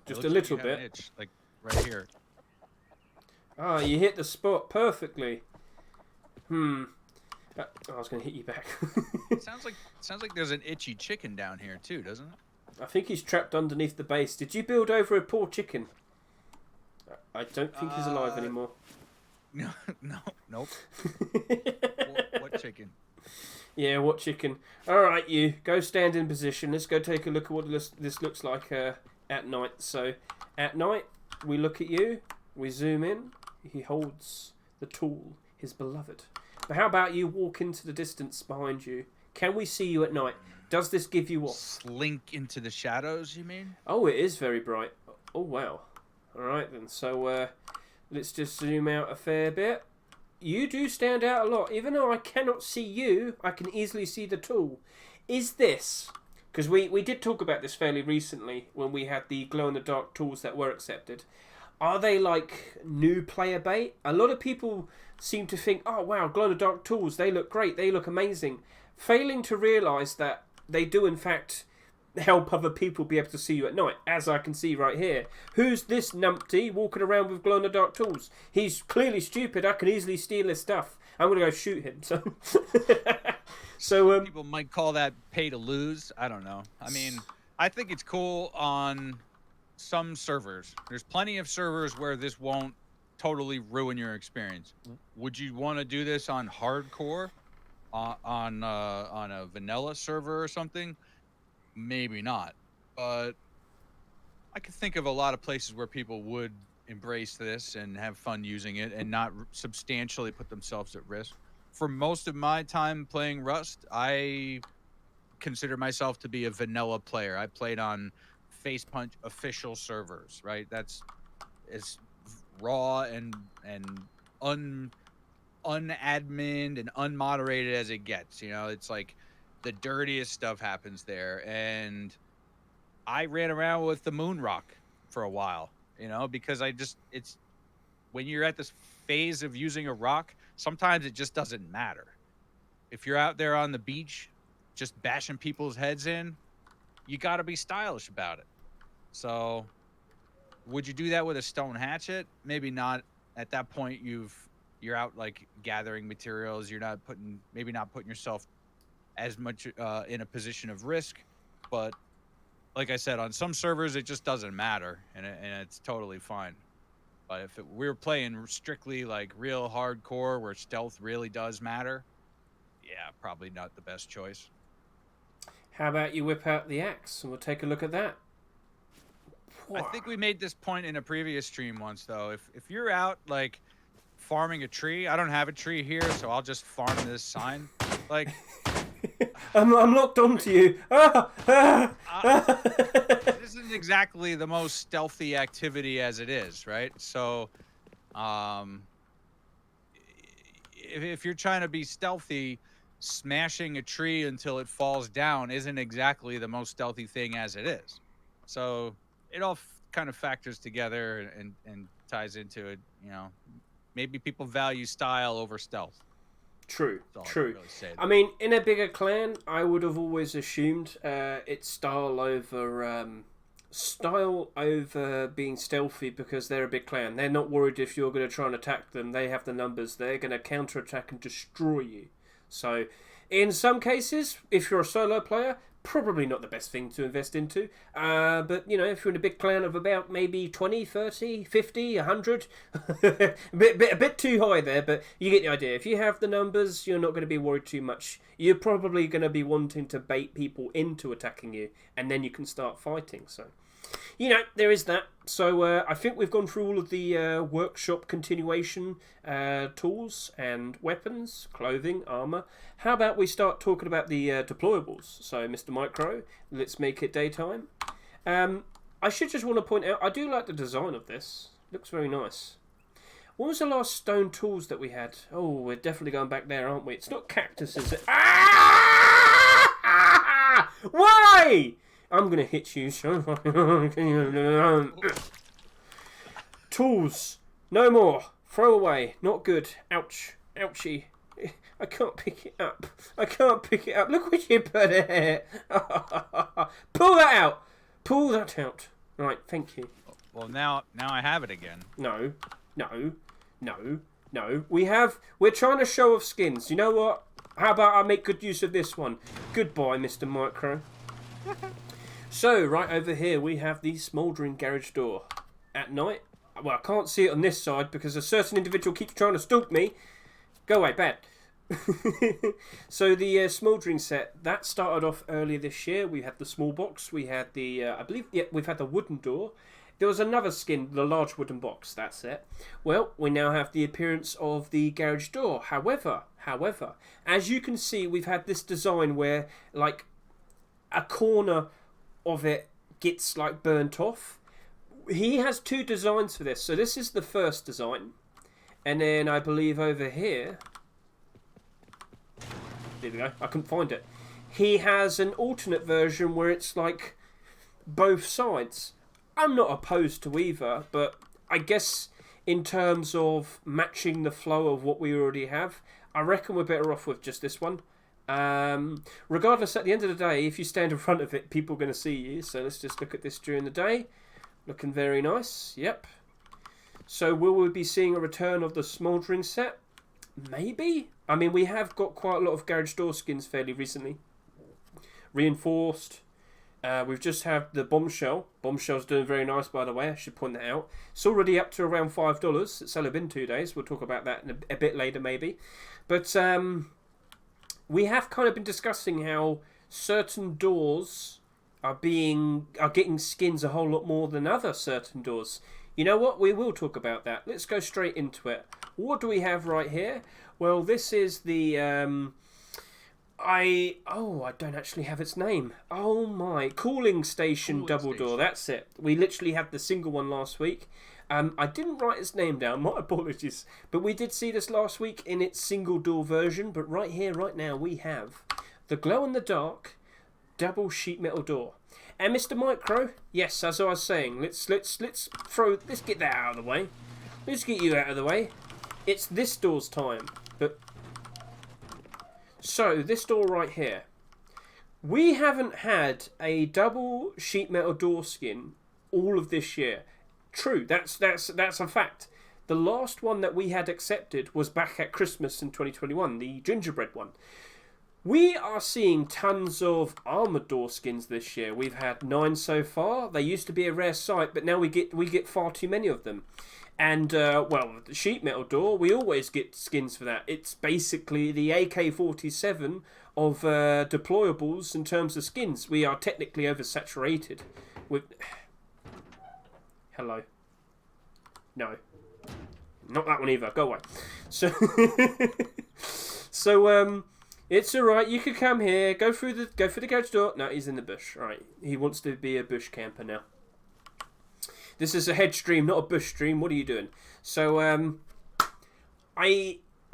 Just a little bit. An itch, like right here. Ah, you hit the spot perfectly. I was going to hit you back. sounds like there's an itchy chicken down here too, doesn't it? I think he's trapped underneath the base. Did you build over a poor chicken? I don't think he's alive anymore. No, nope. What chicken? Yeah, what chicken? Alright, you. Go stand in position. Let's go take a look at what this looks like at night. So, at night, we look at you. We zoom in. He holds the tool, his beloved. But how about you walk into the distance behind you? Can we see you at night? Does this give you what? Slink into the shadows, you mean? Oh, it is very bright. Oh, wow. Alright then. So, let's just zoom out a fair bit. You do stand out a lot. Even though I cannot see you, I can easily see the tool. Is this... Because we did talk about this fairly recently when we had the glow-in-the-dark tools that were accepted. Are they like new player bait? A lot of people seem to think, oh wow, glow-in-the-dark tools, they look great, they look amazing. Failing to realise that they do in fact help other people be able to see you at night, as I can see right here. Who's this numpty walking around with glow-in-the-dark tools? He's clearly stupid. I can easily steal his stuff. I'm going to go shoot him. So, people might call that pay to lose. I don't know. I mean, I think it's cool on some servers. There's plenty of servers where this won't totally ruin your experience. Would you want to do this on hardcore, on a vanilla server or something? Maybe not, but I could think of a lot of places where people would embrace this and have fun using it and not substantially put themselves at risk. For most of my time playing Rust, I consider myself to be a vanilla player. I played on Facepunch official servers, right? That's as raw and unadmined and unmoderated as it gets. You know, it's like the dirtiest stuff happens there. And I ran around with the moon rock for a while, you know, because it's when you're at this phase of using a rock, sometimes it just doesn't matter. if you're out there on the beach, just bashing people's heads in, you got to be stylish about it. So, would you do that with a stone hatchet? Maybe not. At that point, you're out like gathering materials. You're not putting yourself as much in a position of risk. But like I said, on some servers, it just doesn't matter, and it's totally fine. But if we're playing strictly like real hardcore, where stealth really does matter, yeah, probably not the best choice. How about you whip out the axe and we'll take a look at that? I think we made this point in a previous stream once, though. If you're out like farming a tree, I don't have a tree here, so I'll just farm this sign. Like, I'm locked onto you. This isn't exactly the most stealthy activity as it is, right? So, if you're trying to be stealthy, smashing a tree until it falls down isn't exactly the most stealthy thing as it is. So it all kind of factors together and ties into it. You know, maybe people value style over stealth. True. Really I mean, in a bigger clan, I would have always assumed it's style over being stealthy, because they're a big clan. They're not worried if you're going to try and attack them. They have the numbers. They're going to counterattack and destroy you. So, in some cases, if you're a solo player, probably not the best thing to invest into. But, you know, if you're in a big clan of about maybe 20, 30, 50, 100, a bit too high there, but you get the idea. If you have the numbers, you're not going to be worried too much. You're probably going to be wanting to bait people into attacking you, and then you can start fighting. So, you know, there is that. So I think we've gone through all of the workshop continuation tools and weapons, clothing, armour. How about we start talking about the deployables? So, Mr. Micro, let's make it daytime. I should just want to point out, I do like the design of this. Looks very nice. When was the last stone tools that we had? Oh, we're definitely going back there, aren't we? It's not cactus, is it? Ah! Why? I'm going to hit you. Tools. No more. Throw away. Not good. Ouch. Ouchie. I can't pick it up. I can't pick it up. Look what you put it. Pull that out. Pull that out. Right, thank you. Well, now I have it again. No. We're trying to show off skins. You know what? How about I make good use of this one? Goodbye, Mr. Micro. So, right over here, we have the smouldering garage door. At night, well, I can't see it on this side because a certain individual keeps trying to stalk me. Go away, bad. So, the smouldering set, that started off earlier this year. We had the small box, we had the, we've had the wooden door. There was another skin, the large wooden box, that's it. Well, we now have the appearance of the garage door. However, as you can see, we've had this design where, like, a corner of it gets like burnt off. He has two designs for this. So this is the first design, and then I believe over here, there we go, I couldn't find it, he has an alternate version where it's like both sides. I'm not opposed to either, but I guess in terms of matching the flow of what we already have, I reckon we're better off with just this one. Regardless, at the end of the day, if you stand in front of it, people are going to see you. So let's just look at this during the day. Looking very nice. Yep. So will we be seeing a return of the smouldering set? Maybe. I mean, we have got quite a lot of garage door skins fairly recently. Reinforced. We've just had the bombshell. Bombshell's doing very nice, by the way. I should point that out. It's already up to around $5. It's only been 2 days. We'll talk about that in a bit later, maybe. But we have kind of been discussing how certain doors are getting skins a whole lot more than other certain doors. You know what? We will talk about that. Let's go straight into it. What do we have right here? Well, this is the I don't actually have its name. Oh my, cooling station double door. That's it. We literally had the single one last week. I didn't write its name down, my apologies. But we did see this last week in its single door version. But right here, right now, we have the glow-in-the-dark double sheet metal door. And Mr. Micro, yes, as I was saying, let's get that out of the way. Let's get you out of the way. It's this door's time. But So this door right here, we haven't had a double sheet metal door skin all of this year. True, that's a fact. The last one that we had accepted was back at Christmas in 2021, the gingerbread one. We are seeing tons of armoured door skins this year. We've had 9 so far. They used to be a rare sight, but now we get far too many of them. And, well, the sheet metal door, we always get skins for that. It's basically the AK-47 of deployables in terms of skins. We are technically oversaturated with... Hello. No. Not that one either. Go away. So, it's alright. You can come here. Go through the garage door. No, he's in the bush. Alright. He wants to be a bush camper now. This is a Hedge stream, not a bush stream. What are you doing? So,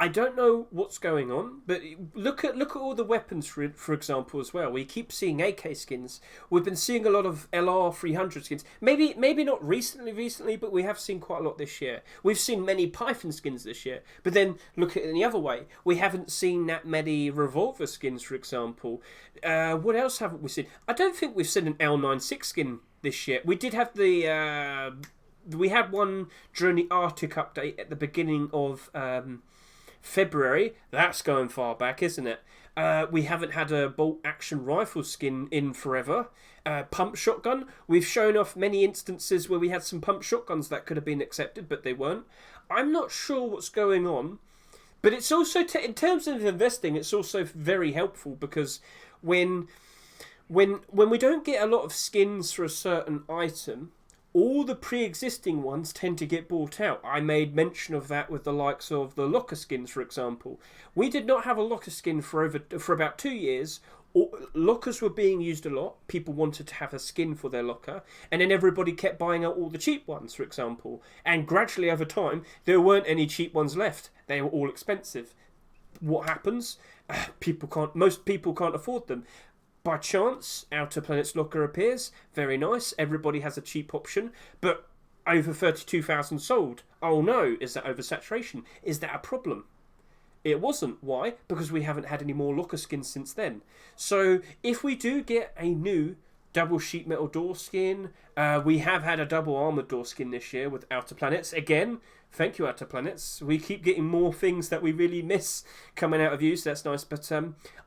I don't know what's going on, but look at all the weapons, for example, as well. We keep seeing AK skins. We've been seeing a lot of LR 300 skins. Maybe not recently, but we have seen quite a lot this year. We've seen many Python skins this year. But then look at it in the other way. We haven't seen that many revolver skins, for example. What else haven't we seen? I don't think we've seen an L96 skin this year. We did have the... we had one during the Arctic update at the beginning of... February. That's going far back, isn't it? We haven't had a bolt action rifle skin in forever. Pump shotgun. We've shown off many instances where we had some pump shotguns that could have been accepted, but they weren't. I'm not sure what's going on, but it's also in terms of investing, it's also very helpful because when we don't get a lot of skins for a certain item, all the pre-existing ones tend to get bought out. I made mention of that with the likes of the locker skins, for example. We did not have a locker skin for about 2 years. Lockers were being used a lot. People wanted to have a skin for their locker, and then everybody kept buying out all the cheap ones, for example. And gradually over time, there weren't any cheap ones left. They were all expensive. What happens? Most people can't afford them. By chance, Outer Planet's locker appears. Very nice. Everybody has a cheap option. But over 32,000 sold. Oh no, is that oversaturation? Is that a problem? It wasn't. Why? Because we haven't had any more locker skins since then. So if we do get a new double sheet metal door skin, we have had a double armoured door skin this year with Outer Planets. Again, thank you, Outer Planets. We keep getting more things that we really miss coming out of you, so that's nice. But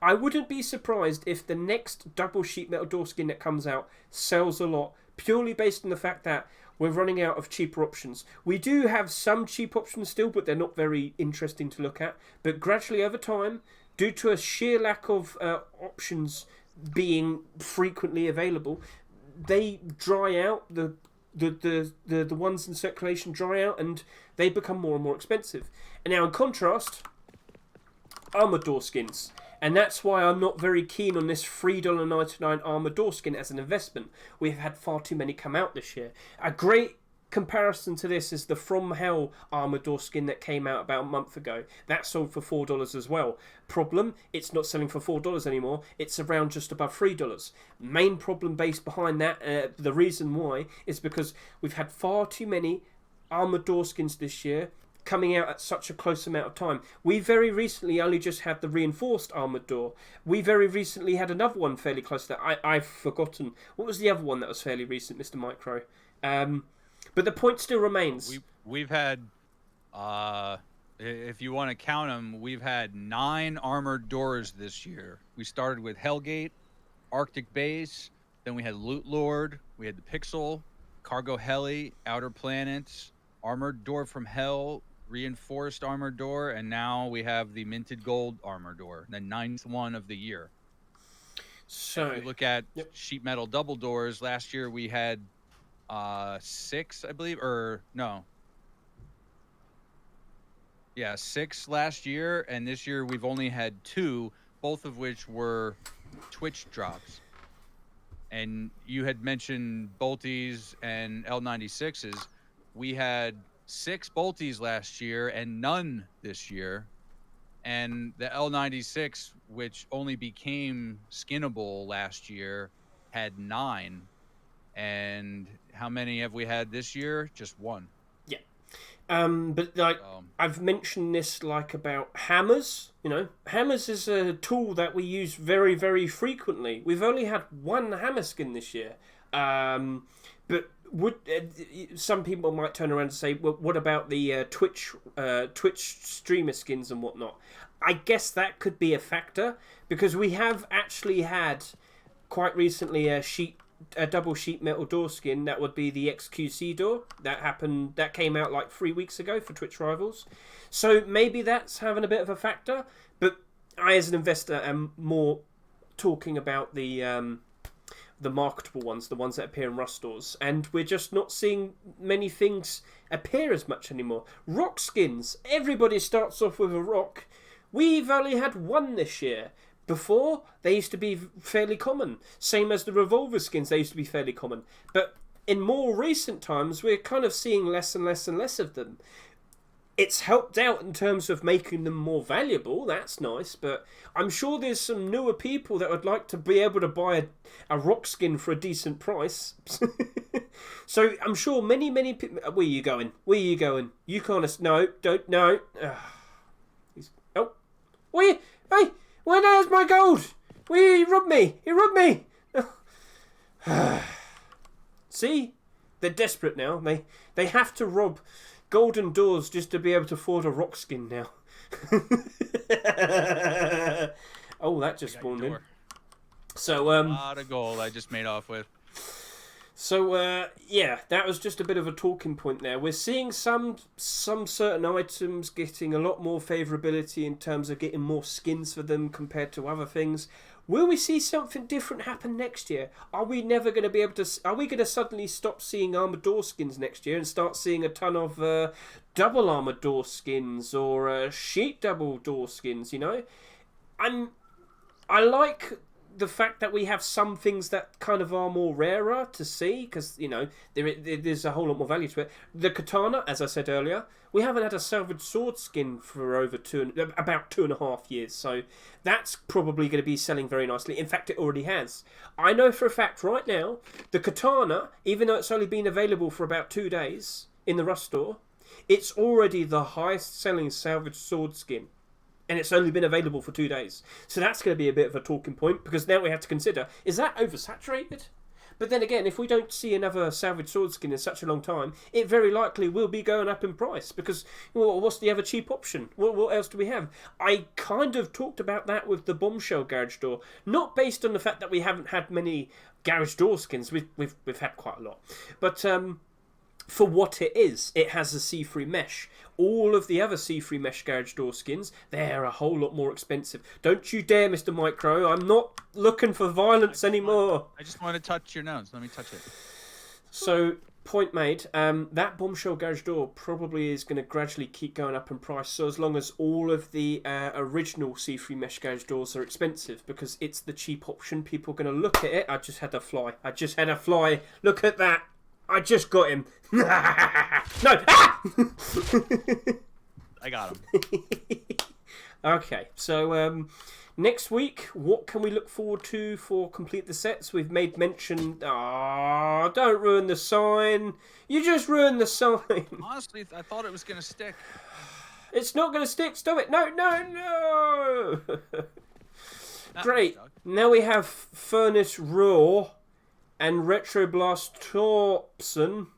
I wouldn't be surprised if the next double sheet metal door skin that comes out sells a lot, purely based on the fact that we're running out of cheaper options. We do have some cheap options still, but they're not very interesting to look at. But gradually over time, due to a sheer lack of options being frequently available, they dry out. The ones in circulation dry out, and they become more and more expensive. And now, in contrast, armoured door skins. And that's why I'm not very keen on this $3.99 armoured door skin as an investment. We've had far too many come out this year. A great comparison to this is the From Hell armoured door skin that came out about a month ago. That sold for $4 as well. Problem, it's not selling for $4 anymore. It's around just above $3. Main problem based behind that, the reason why, is because we've had far too many armoured door skins this year coming out at such a close amount of time. We very recently only just had the reinforced armoured door. We very recently had another one fairly close to that. I've forgotten. What was the other one that was fairly recent, Mr. Micro? But the point still remains. We've had, if you want to count them, we've had 9 armored doors this year. We started with Hellgate, Arctic Base, then we had Loot Lord, we had the Pixel, Cargo Heli, Outer Planets, Armored Door from Hell, Reinforced Armored Door, and now we have the Minted Gold Armored Door, the 9th one of the year. So if you look at sheet metal double doors, last year we had 6, I believe, or no. Yeah, 6 last year, and this year we've only had 2, both of which were Twitch drops. And you had mentioned Bolties and L96s. We had 6 Bolties last year and none this year. And the L96, which only became skinnable last year, had 9. And how many have we had this year? Just 1. Yeah. But like I've mentioned this like about hammers. You know, hammers is a tool that we use very, very frequently. We've only had one hammer skin this year, but would some people might turn around and say, well, what about the Twitch streamer skins and whatnot? I guess that could be a factor because we have actually had quite recently a double sheet metal door skin. That would be the XQC door that came out like 3 weeks ago for Twitch Rivals, so maybe that's having a bit of a factor. But I, as an investor, am more talking about the marketable ones, the ones that appear in Rust stores, and we're just not seeing many things appear as much anymore. Rock skins, everybody starts off with a rock. We've only had one this year. Before, they used to be fairly common. Same as the revolver skins, they used to be fairly common. But in more recent times, we're kind of seeing less and less and less of them. It's helped out in terms of making them more valuable, that's nice, but I'm sure there's some newer people that would like to be able to buy a rock skin for a decent price. So I'm sure many people... Where are you going? Where are you going? You can't... No, don't... No. Oh. Where... Hey! Where there's my gold? Where he robbed me? He robbed me! See? They're desperate now. They have to rob golden doors just to be able to afford a rock skin now. Oh, that just spawned in. So, a lot of gold I just made off with. So, yeah, that was just a bit of a talking point there. We're seeing some certain items getting a lot more favourability in terms of getting more skins for them compared to other things. Will we see something different happen next year? Are we never going to be able to... Are we going to suddenly stop seeing armoured door skins next year and start seeing a ton of double armoured door skins or sheet double door skins, you know? I like the fact that we have some things that kind of are more rarer to see because, you know, there's a whole lot more value to it. The katana, as I said earlier, we haven't had a salvaged sword skin for over about 2.5 years, so that's probably going to be selling very nicely. In fact, it already has. I know for a fact right now, the katana, even though it's only been available for about 2 days in the Rust store, it's already the highest selling salvaged sword skin. And it's only been available for 2 days. So that's going to be a bit of a talking point, because now we have to consider, is that oversaturated? But then again, if we don't see another salvage sword skin in such a long time, it very likely will be going up in price, because, well, what's the other cheap option? What else do we have? I kind of talked about that with the bombshell garage door, not based on the fact that we haven't had many garage door skins. We've had quite a lot. But for what it is, it has a see-through mesh. All of the other see-through mesh garage door skins, they're a whole lot more expensive. Don't you dare, Mr. Micro. I'm not looking for violence anymore. I just want to touch your nose. Let me touch it. So, point made. That bombshell garage door probably is going to gradually keep going up in price. So as long as all of the original see-through mesh garage doors are expensive, because it's the cheap option. People are going to look at it. I just had a fly. Look at that. I just got him. No! Ah! I got him. Okay, so next week, what can we look forward to for Complete the Sets? We've made mention... Ah, don't ruin the sign. You just ruined the sign. Honestly, I thought it was going to stick. It's not going to stick. Stop it. No. Great. Now we have Furnace Raw and Retroblast Thompson.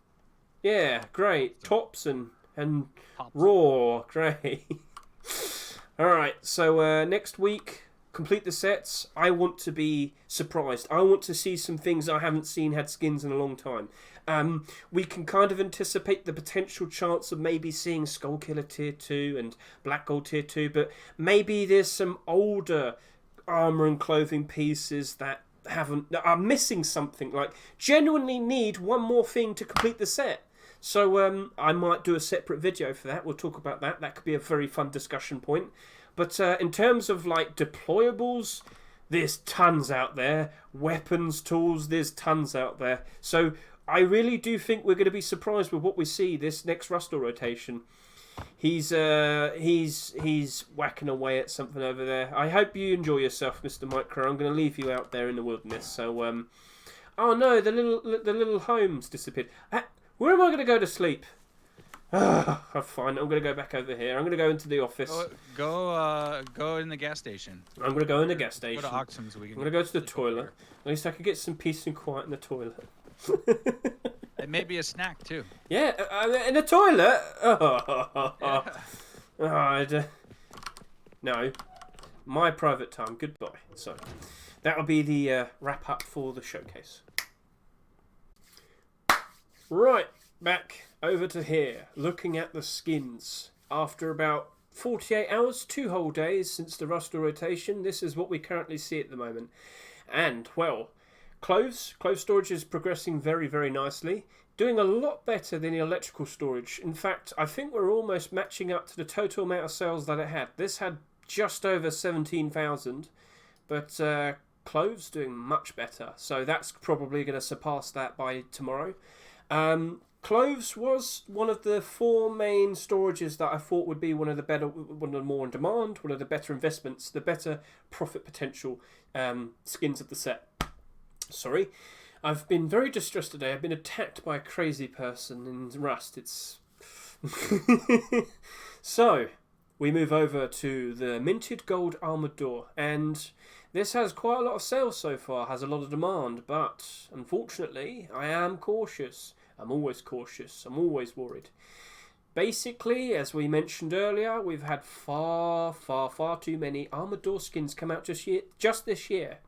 Yeah, great. Thompson and Raw. Great. Alright, so next week, Complete the Sets. I want to be surprised. I want to see some things I haven't seen had skins in a long time. We can kind of anticipate the potential chance of maybe seeing Skullkiller Tier 2 and Black Gold Tier 2, but maybe there's some older armour and clothing pieces that are missing something, like genuinely need one more thing to complete the set. So I might do a separate video for that. We'll talk about that. That could be a very fun discussion point. But in terms of like deployables, there's tons out there. Weapons, tools, there's tons out there. So I really do think we're going to be surprised with what we see this next Rustle rotation. He's whacking away at something over there. I hope you enjoy yourself, Mr. Micro. I'm going to leave you out there in the wilderness. So oh no, the little home's disappeared. Where am I going to go to sleep? Fine, I'm going to go back over here. I'm going to go into the office. Go in the gas station. I'm going to go in the gas station. Go to Oxum so we can. I'm going to go to the toilet. At least I can get some peace and quiet in the toilet. It may be a snack too. Yeah, in the toilet? No. My private time. Goodbye. So, that'll be the wrap up for the showcase. Right, back over to here, looking at the skins. After about 48 hours, 2 whole days since the Rust rotation, this is what we currently see at the moment. And, well, Clove storage is progressing very, very nicely. Doing a lot better than the electrical storage. In fact, I think we're almost matching up to the total amount of sales that it had. This had just over 17,000, but Clove's doing much better. So that's probably going to surpass that by tomorrow. Cloves was one of the 4 main storages that I thought would be one of the more in demand, one of the better investments, the better profit potential skins of the set. Sorry, I've been very distressed today. I've been attacked by a crazy person in Rust. It's so we move over to the minted gold armored door, and this has quite a lot of sales so far, has a lot of demand, but unfortunately I am cautious. I'm always cautious. I'm always worried. Basically, as we mentioned earlier, we've had far too many armored door skins come out just this year.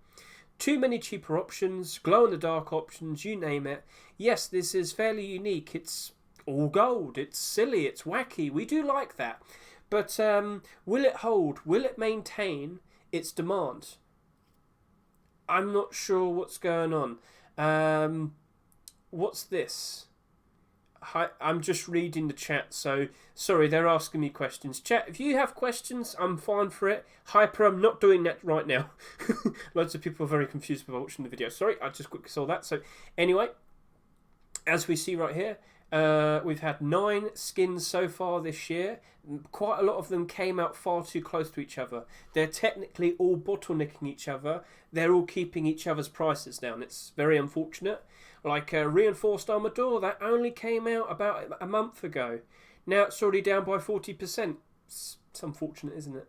Too many cheaper options, glow-in-the-dark options, you name it. Yes, this is fairly unique. It's all gold. It's silly. It's wacky. We do like that. But will it hold? Will it maintain its demand? I'm not sure what's going on. What's this? Hi, I'm just reading the chat, so sorry, they're asking me questions. Chat, if you have questions, I'm fine for it. Hyper, I'm not doing that right now. Loads of people are very confused about watching the video. Sorry, I just quickly saw that. So anyway, as we see right here, we've had 9 skins so far this year. Quite a lot of them came out far too close to each other. They're technically all bottlenecking each other. They're all keeping each other's prices down. It's very unfortunate. Like reinforced armour door, that only came out about a month ago. Now it's already down by 40%. It's unfortunate, isn't it?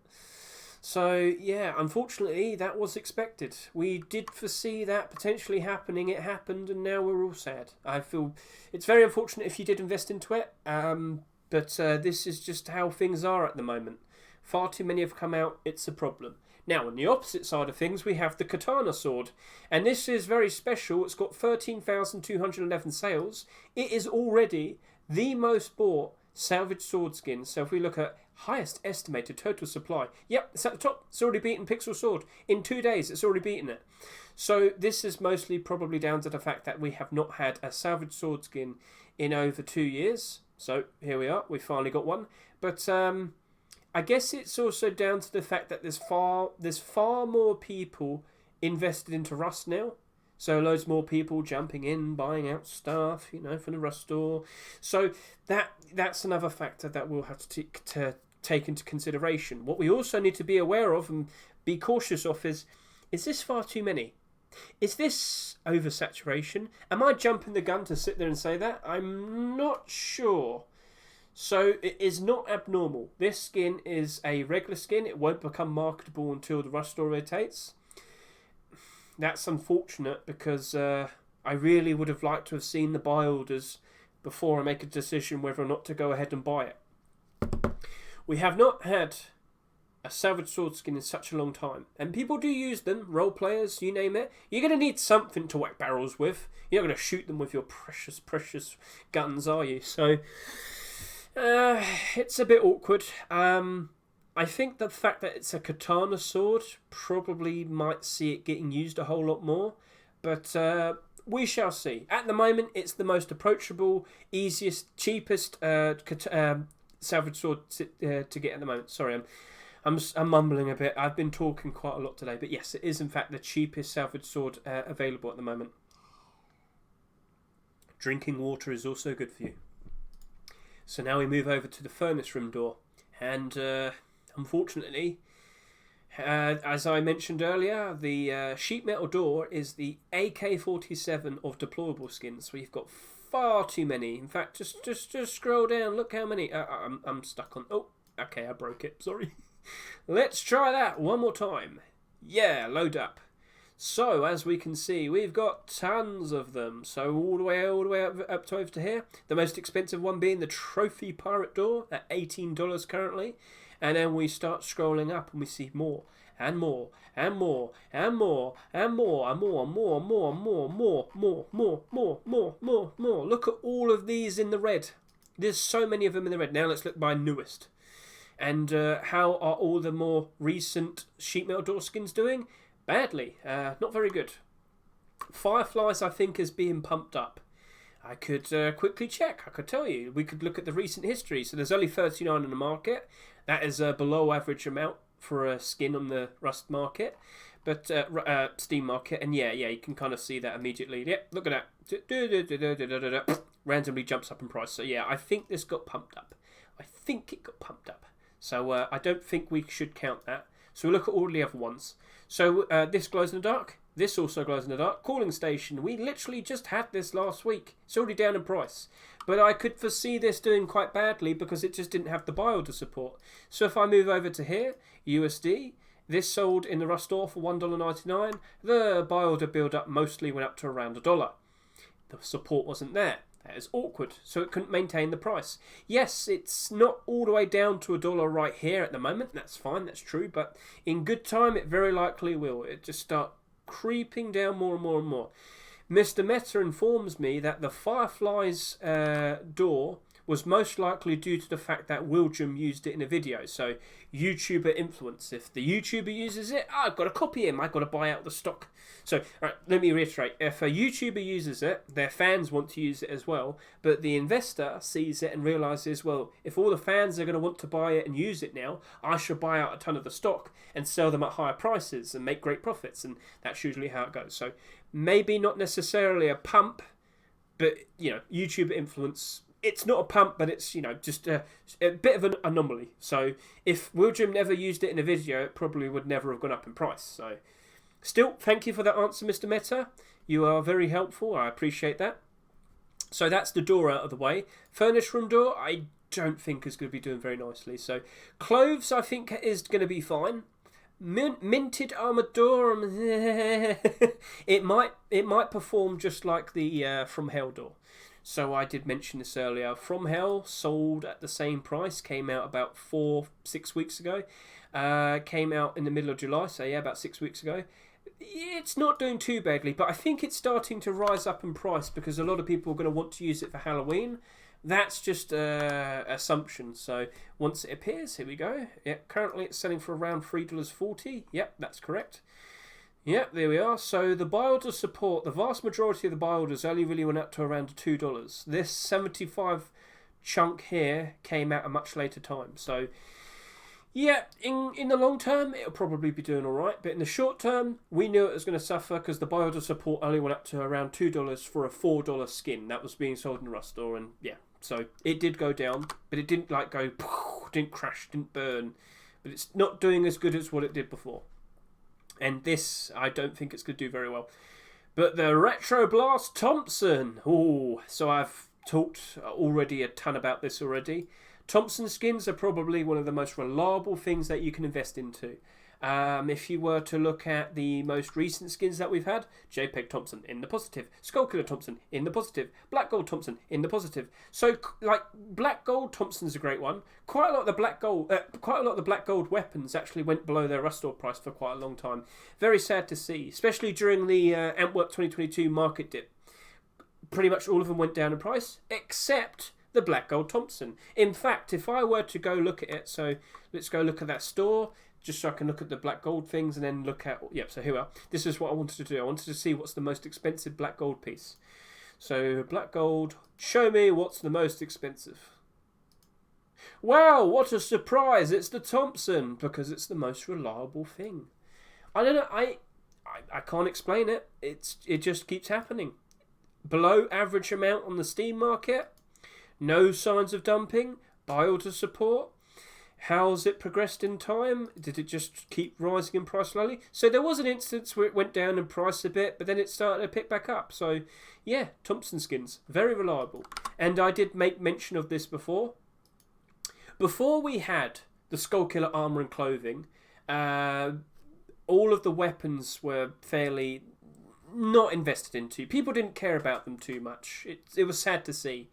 So, yeah, unfortunately, that was expected. We did foresee that potentially happening. It happened, and now we're all sad. I feel it's very unfortunate if you did invest into it, but this is just how things are at the moment. Far too many have come out. It's a problem. Now, on the opposite side of things, we have the Katana Sword. And this is very special. It's got 13,211 sales. It is already the most bought salvage sword skin. So if we look at highest estimated total supply, yep, it's at the top. It's already beaten Pixel Sword. In 2 days, it's already beaten it. So this is mostly probably down to the fact that we have not had a salvage sword skin in over 2 years. So here we are. We finally got one. But I guess it's also down to the fact that there's far more people invested into Rust now. So loads more people jumping in, buying out stuff, from the Rust store. So that's another factor that we'll have to take into consideration. What we also need to be aware of and be cautious of is this far too many? Is this oversaturation? Am I jumping the gun to sit there and say that? I'm not sure. So it is not abnormal. This skin is a regular skin. It won't become marketable until the Rust store rotates. That's unfortunate because I really would have liked to have seen the buy orders before I make a decision whether or not to go ahead and buy it. We have not had a salvage sword skin in such a long time. And people do use them, role players, you name it. You're going to need something to whack barrels with. You're not going to shoot them with your precious guns, are you? So it's a bit awkward. I think the fact that it's a katana sword probably might see it getting used a whole lot more. But we shall see. At the moment, it's the most approachable, easiest, cheapest salvage sword to get at the moment. Sorry, I'm mumbling a bit. I've been talking quite a lot today. But yes, it is in fact the cheapest salvage sword available at the moment. Drinking water is also good for you. So now we move over to the furnace room door. And unfortunately, as I mentioned earlier, the sheet metal door is the AK-47 of deployable skins. So you've got far too many. In fact, just scroll down. Look how many. I'm stuck on. Oh, okay, I broke it. Sorry. Let's try that one more time. Yeah, load up. So as we can see, we've got tons of them. So all the way up to over to here. The most expensive one being the Trophy Pirate Door at $18 currently, and then we start scrolling up and we see more. And more, and more, and more, and more, and more, and more, and more, and more, more. Look at all of these in the red. There's so many of them in the red. Now let's look by newest. And how are all the more recent sheet metal door skins doing? Badly. Not very good. Fireflies, I think, is being pumped up. I could quickly check. I could tell you. We could look at the recent history. So there's only 39 in the market. That is a below average amount for a skin on the Rust market, but Steam market, and yeah, you can kind of see that immediately. Yep, look at that. Randomly jumps up in price. So yeah, I think this got pumped up. I think it got pumped up. So I don't think we should count that. So we'll look at all the other ones. So this glows in the dark. This also glows in the dark. Cooling station. We literally just had this last week. It's already down in price. But I could foresee this doing quite badly because it just didn't have the buy order support. So if I move over to here, USD, this sold in the Rust store for $1.99. The buy order build up mostly went up to around $1. The support wasn't there. That is awkward. So it couldn't maintain the price. Yes, it's not all the way down to $1 right here at the moment. That's fine. That's true. But in good time, it very likely will. It just start creeping down more and more and more. Mr. Meta informs me that the Fireflies door was most likely due to the fact that William used it in a video. So YouTuber influence. If the YouTuber uses it, I've got to copy him. I've got to buy out the stock. So all right, let me reiterate. If a YouTuber uses it, their fans want to use it as well. But the investor sees it and realizes, well, if all the fans are going to want to buy it and use it now, I should buy out a ton of the stock and sell them at higher prices and make great profits. And that's usually how it goes. So maybe not necessarily a pump, but YouTuber influence. It's not a pump, but it's just a bit of an anomaly. So if William never used it in a video, it probably would never have gone up in price. So still, thank you for that answer, Mr. Meta. You are very helpful. I appreciate that. So that's the door out of the way. Furnished room door, I don't think is going to be doing very nicely. So clothes, I think, is going to be fine. Minted armored door, it might perform just like the From Hell door. So I did mention this earlier. From Hell sold at the same price. Came out about 4-6 weeks ago. Came out in the middle of July. So yeah, about 6 weeks ago. It's not doing too badly, but I think it's starting to rise up in price because a lot of people are going to want to use it for Halloween. That's just assumption. So once it appears, here we go. Yeah, currently it's selling for around $3.40. Yep, that's correct. Yep, there we are. So the buy order support, the vast majority of the buy orders only really went up to around $2. This 75 chunk here came at a much later time. So yeah, in the long term, it'll probably be doing all right. But in the short term, we knew it was going to suffer because the buy order support only went up to around $2 for a $4 skin. That was being sold in the Rust store. And yeah, so it did go down, but it didn't go, didn't crash, didn't burn. But it's not doing as good as what it did before. And this, I don't think it's going to do very well. But the Retro Blast Thompson. Oh, so I've talked already a ton about this already. Thompson skins are probably one of the most reliable things that you can invest into. If you were to look at the most recent skins that we've had, JPEG Thompson in the positive, Skullkiller Thompson in the positive, Black Gold Thompson in the positive. So, like Black Gold Thompson's a great one. Quite a lot of the Black Gold weapons actually went below their Rust store price for quite a long time. Very sad to see, especially during the Antwerp 2022 market dip. Pretty much all of them went down in price, except the Black Gold Thompson. In fact, if I were to go look at it, so let's go look at that store. Just so I can look at the black gold things and then look at... Yep, so here we are. This is what I wanted to do. I wanted to see what's the most expensive black gold piece. So, black gold. Show me what's the most expensive. Wow, what a surprise. It's the Thompson because it's the most reliable thing. I don't know. I can't explain it. It just keeps happening. Below average amount on the Steam market. No signs of dumping. Buy order support. How's it progressed in time? Did it just keep rising in price slowly? So there was an instance where it went down in price a bit, but then it started to pick back up. So yeah, Thompson skins, very reliable. And I did make mention of this before. Before we had the Skullkiller armour and clothing, all of the weapons were fairly not invested into. People didn't care about them too much. It was sad to see.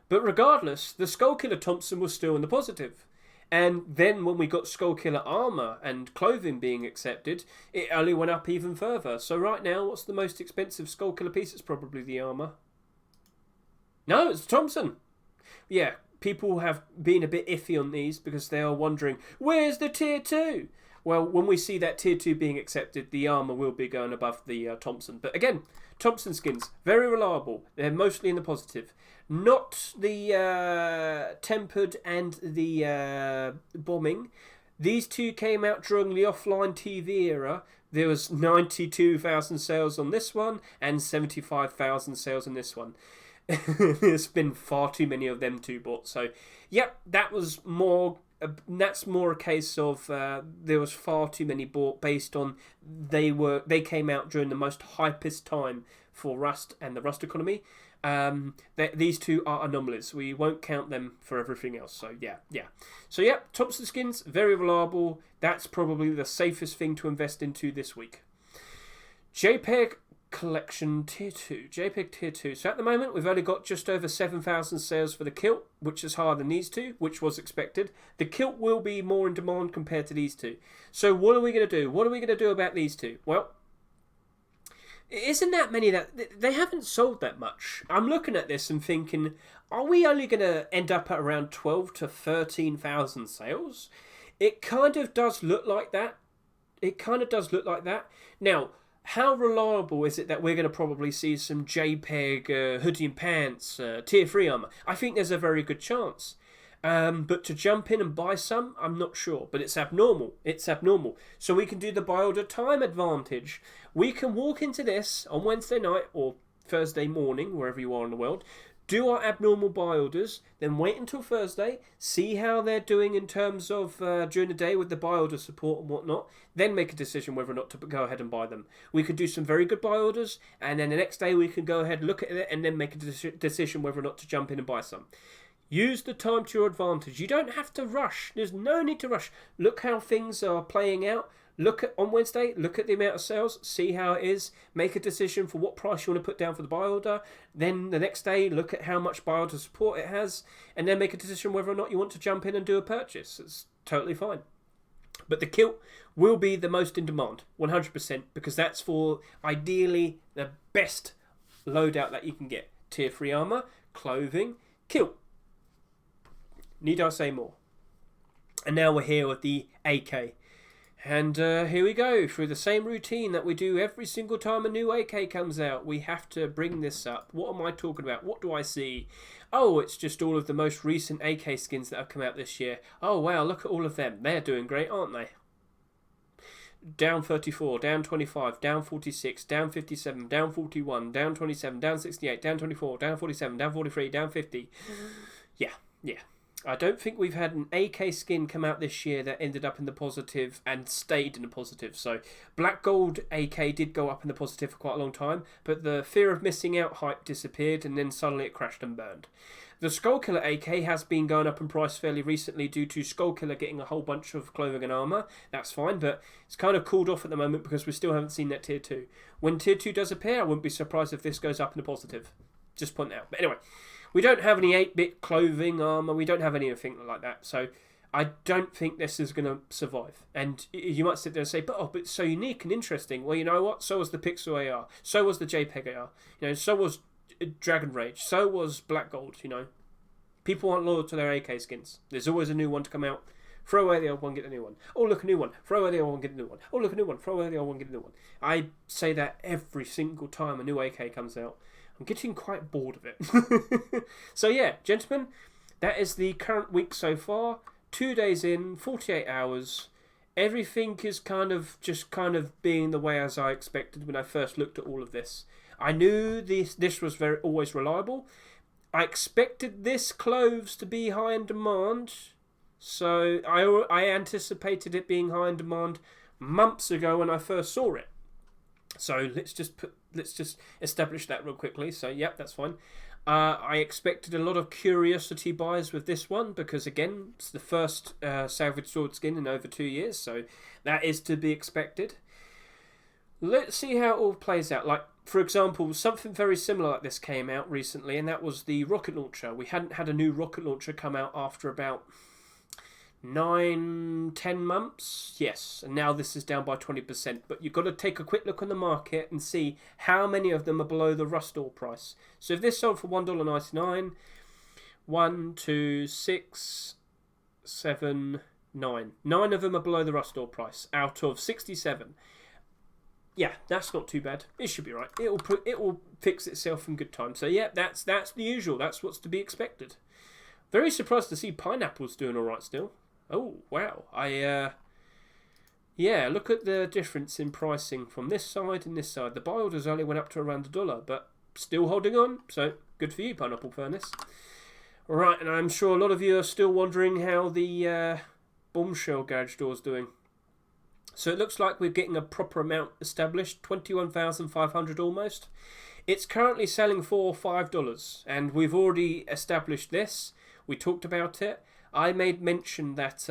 But regardless, the Skullkiller Thompson was still in the positive. And then when we got Skullkiller armour and clothing being accepted, it only went up even further. So right now, what's the most expensive Skullkiller piece? It's probably the armour. No, it's Thompson. Yeah, people have been a bit iffy on these because they are wondering, where's the tier 2? Well, when we see that tier 2 being accepted, the armour will be going above the Thompson. But again, Thompson skins, very reliable. They're mostly in the positive. Not the tempered and the bombing. These two came out during the offline TV era. There was 92,000 sales on this one and 75,000 sales on this one. There's been far too many of them two bought. So, yep, that was more. That's more a case of there was far too many bought based on they came out during the most hypest time for Rust and the Rust economy. These two are anomalies. We won't count them for everything else. So yeah. So yeah, Thompson skins, very reliable. That's probably the safest thing to invest into this week. JPEG collection tier 2. JPEG tier 2. So at the moment we've only got just over 7,000 sales for the kilt, which is higher than these two, which was expected. The kilt will be more in demand compared to these two. So what are we going to do? What are we going to do about these two? Well, it isn't that many that they haven't sold that much. I'm looking at this and thinking, are we only going to end up at around 12 to 13,000 sales? It kind of does look like that. Now, how reliable is it that we're going to probably see some JPEG hoodie and pants, tier 3 armour? I think there's a very good chance. But to jump in and buy some, I'm not sure. But it's abnormal. So we can do the buy order time advantage. We can walk into this on Wednesday night or Thursday morning, wherever you are in the world, do our abnormal buy orders, then wait until Thursday, see how they're doing in terms of during the day with the buy order support and whatnot, then make a decision whether or not to go ahead and buy them. We could do some very good buy orders, and then the next day we can go ahead and look at it and then make a decision whether or not to jump in and buy some. Use the time to your advantage. You don't have to rush. There's no need to rush. Look how things are playing out. Look at on Wednesday, look at the amount of sales, see how it is, make a decision for what price you want to put down for the buy order. Then the next day, look at how much buy order support it has, and then make a decision whether or not you want to jump in and do a purchase. It's totally fine. But the kilt will be the most in demand, 100%, because that's for ideally the best loadout that you can get. Tier 3 armour, clothing, kilt. Need I say more? And now we're here with the AK. And here we go, through the same routine that we do every single time a new AK comes out. We have to bring this up. What am I talking about? What do I see? Oh, it's just all of the most recent AK skins that have come out this year. Oh, wow, look at all of them. They're doing great, aren't they? Down 34, down 25, down 46, down 57, down 41, down 27, down 68, down 24, down 47, down 43, down 50. Yeah. I don't think we've had an AK skin come out this year that ended up in the positive and stayed in the positive. So Black Gold AK did go up in the positive for quite a long time, but the fear of missing out hype disappeared and then suddenly it crashed and burned. The Skullkiller AK has been going up in price fairly recently due to Skullkiller getting a whole bunch of clothing and armour. That's fine, but it's kind of cooled off at the moment because we still haven't seen that tier 2. When tier 2 does appear, I wouldn't be surprised if this goes up in the positive. Just point out. But anyway, we don't have any 8-bit clothing armour. We don't have anything like that. So I don't think this is going to survive. And you might sit there and say, but it's so unique and interesting. Well, you know what? So was the Pixel AR. So was the JPEG AR. So was Dragon Rage. So was Black Gold, People aren't loyal to their AK skins. There's always a new one to come out. Throw away the old one, get a new one. Oh, look, a new one. Throw away the old one, get a new one. Oh, look, a new one. Throw away the old one, get a new one. I say that every single time a new AK comes out. I'm getting quite bored of it. So yeah, gentlemen, that is the current week so far. 2 days in, 48 hours. Everything is kind of being the way as I expected when I first looked at all of this. I knew this was always reliable. I expected this clothes to be high in demand. So I anticipated it being high in demand months ago when I first saw it. So let's just establish that real quickly. So yep, that's fine. I expected a lot of curiosity buys with this one because again, it's the first salvage sword skin in over 2 years, so that is to be expected. Let's see how it all plays out. Like, for example, something very similar like this came out recently, and that was the rocket launcher. We hadn't had a new rocket launcher come out after about 9-10 months, yes, and now this is down by 20%, but you've got to take a quick look on the market and see how many of them are below the rust ore price. So if this sold for $1.99, 1, 2, 6, 7, 9 of them are below the rust ore price out of 67. Yeah, that's not too bad. It should be right. It will fix itself in good time. So yeah, that's the usual. That's what's to be expected. Very surprised to see pineapples doing all right still. Oh, wow. Yeah, look at the difference in pricing from this side and this side. The buy orders only went up to around $1, but still holding on. So, good for you, Pineapple Furnace. Right, and I'm sure a lot of you are still wondering how the bombshell garage door is doing. So, it looks like we're getting a proper amount established, 21,500 almost. It's currently selling for $5, and we've already established this. We talked about it. I made mention that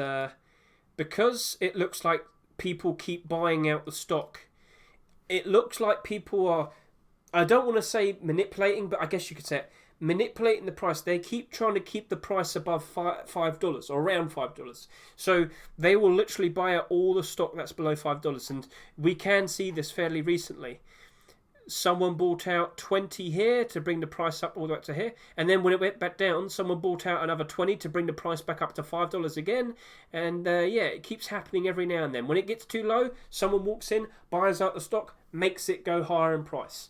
because it looks like people keep buying out the stock, it looks like people are, I don't want to say manipulating, but I guess you could say it, manipulating the price. They keep trying to keep the price above $5 or around $5. So they will literally buy out all the stock that's below $5. And we can see this fairly recently. Someone bought out 20 here to bring the price up all the way up to here, and then when it went back down, someone bought out another 20 to bring the price back up to $5 again. And yeah, it keeps happening every now and then. When it gets too low, someone walks in, buys out the stock, makes it go higher in price.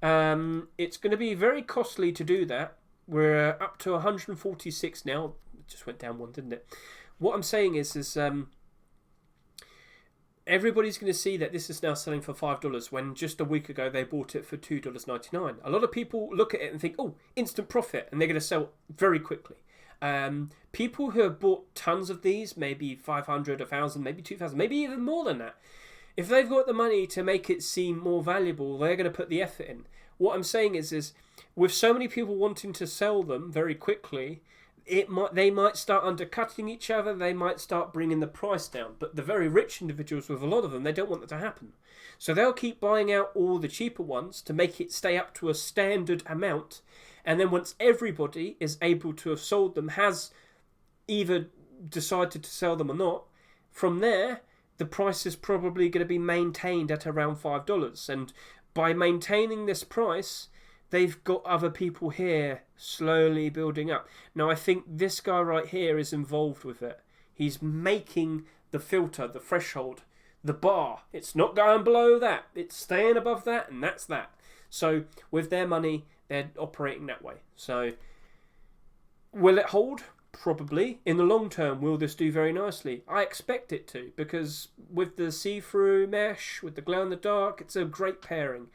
It's going to be very costly to do that. We're up to 146 now. It just went down one, didn't it? What I'm saying is everybody's going to see that this is now selling for $5 when just a week ago they bought it for $2.99. A lot of people look at it and think, oh, instant profit, and they're going to sell very quickly. People who have bought tons of these, maybe 500, 1,000, maybe 2,000, maybe even more than that, if they've got the money to make it seem more valuable, they're going to put the effort in. What I'm saying is with so many people wanting to sell them very quickly, they might start undercutting each other, they might start bringing the price down. But the very rich individuals, with a lot of them, they don't want that to happen. So they'll keep buying out all the cheaper ones to make it stay up to a standard amount. And then once everybody is able to have sold them, has either decided to sell them or not, from there, the price is probably going to be maintained at around $5. And by maintaining this price, they've got other people here slowly building up. Now, I think this guy right here is involved with it. He's making the filter, the threshold, the bar. It's not going below that. It's staying above that, and that's that. So, with their money, they're operating that way. So, will it hold? Probably. In the long term, will this do very nicely? I expect it to, because with the see-through mesh, with the glow-in-the-dark, it's a great pairing.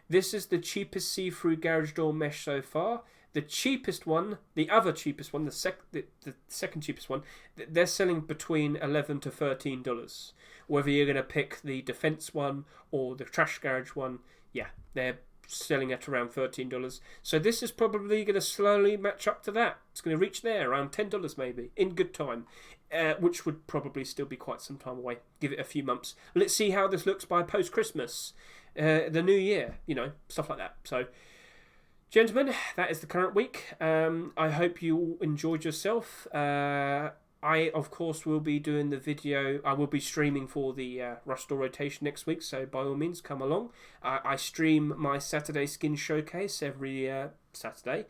This is the cheapest see-through garage door mesh so far. The cheapest one, the other cheapest one, the second cheapest one, they're selling between $11 to $13. Whether you're going to pick the defense one or the trash garage one, yeah, they're selling at around $13. So this is probably going to slowly match up to that. It's going to reach there, around $10 maybe, in good time, which would probably still be quite some time away. Give it a few months. Let's see how this looks by post-Christmas. The new year, stuff like that. So, gentlemen, that is the current week. I hope you all enjoyed yourself. I, of course, will be doing the video. I will be streaming for the Rust Door rotation next week, so by all means, come along. I stream my Saturday skin showcase every Saturday.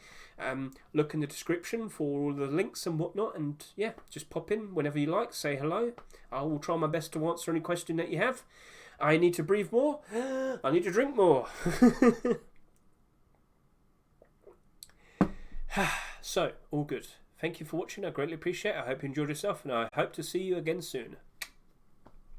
Look in the description for all the links and whatnot, and yeah, just pop in whenever you like, say hello. I will try my best to answer any question that you have. I need to breathe more. I need to drink more. So, all good. Thank you for watching. I greatly appreciate it. I hope you enjoyed yourself, and I hope to see you again soon.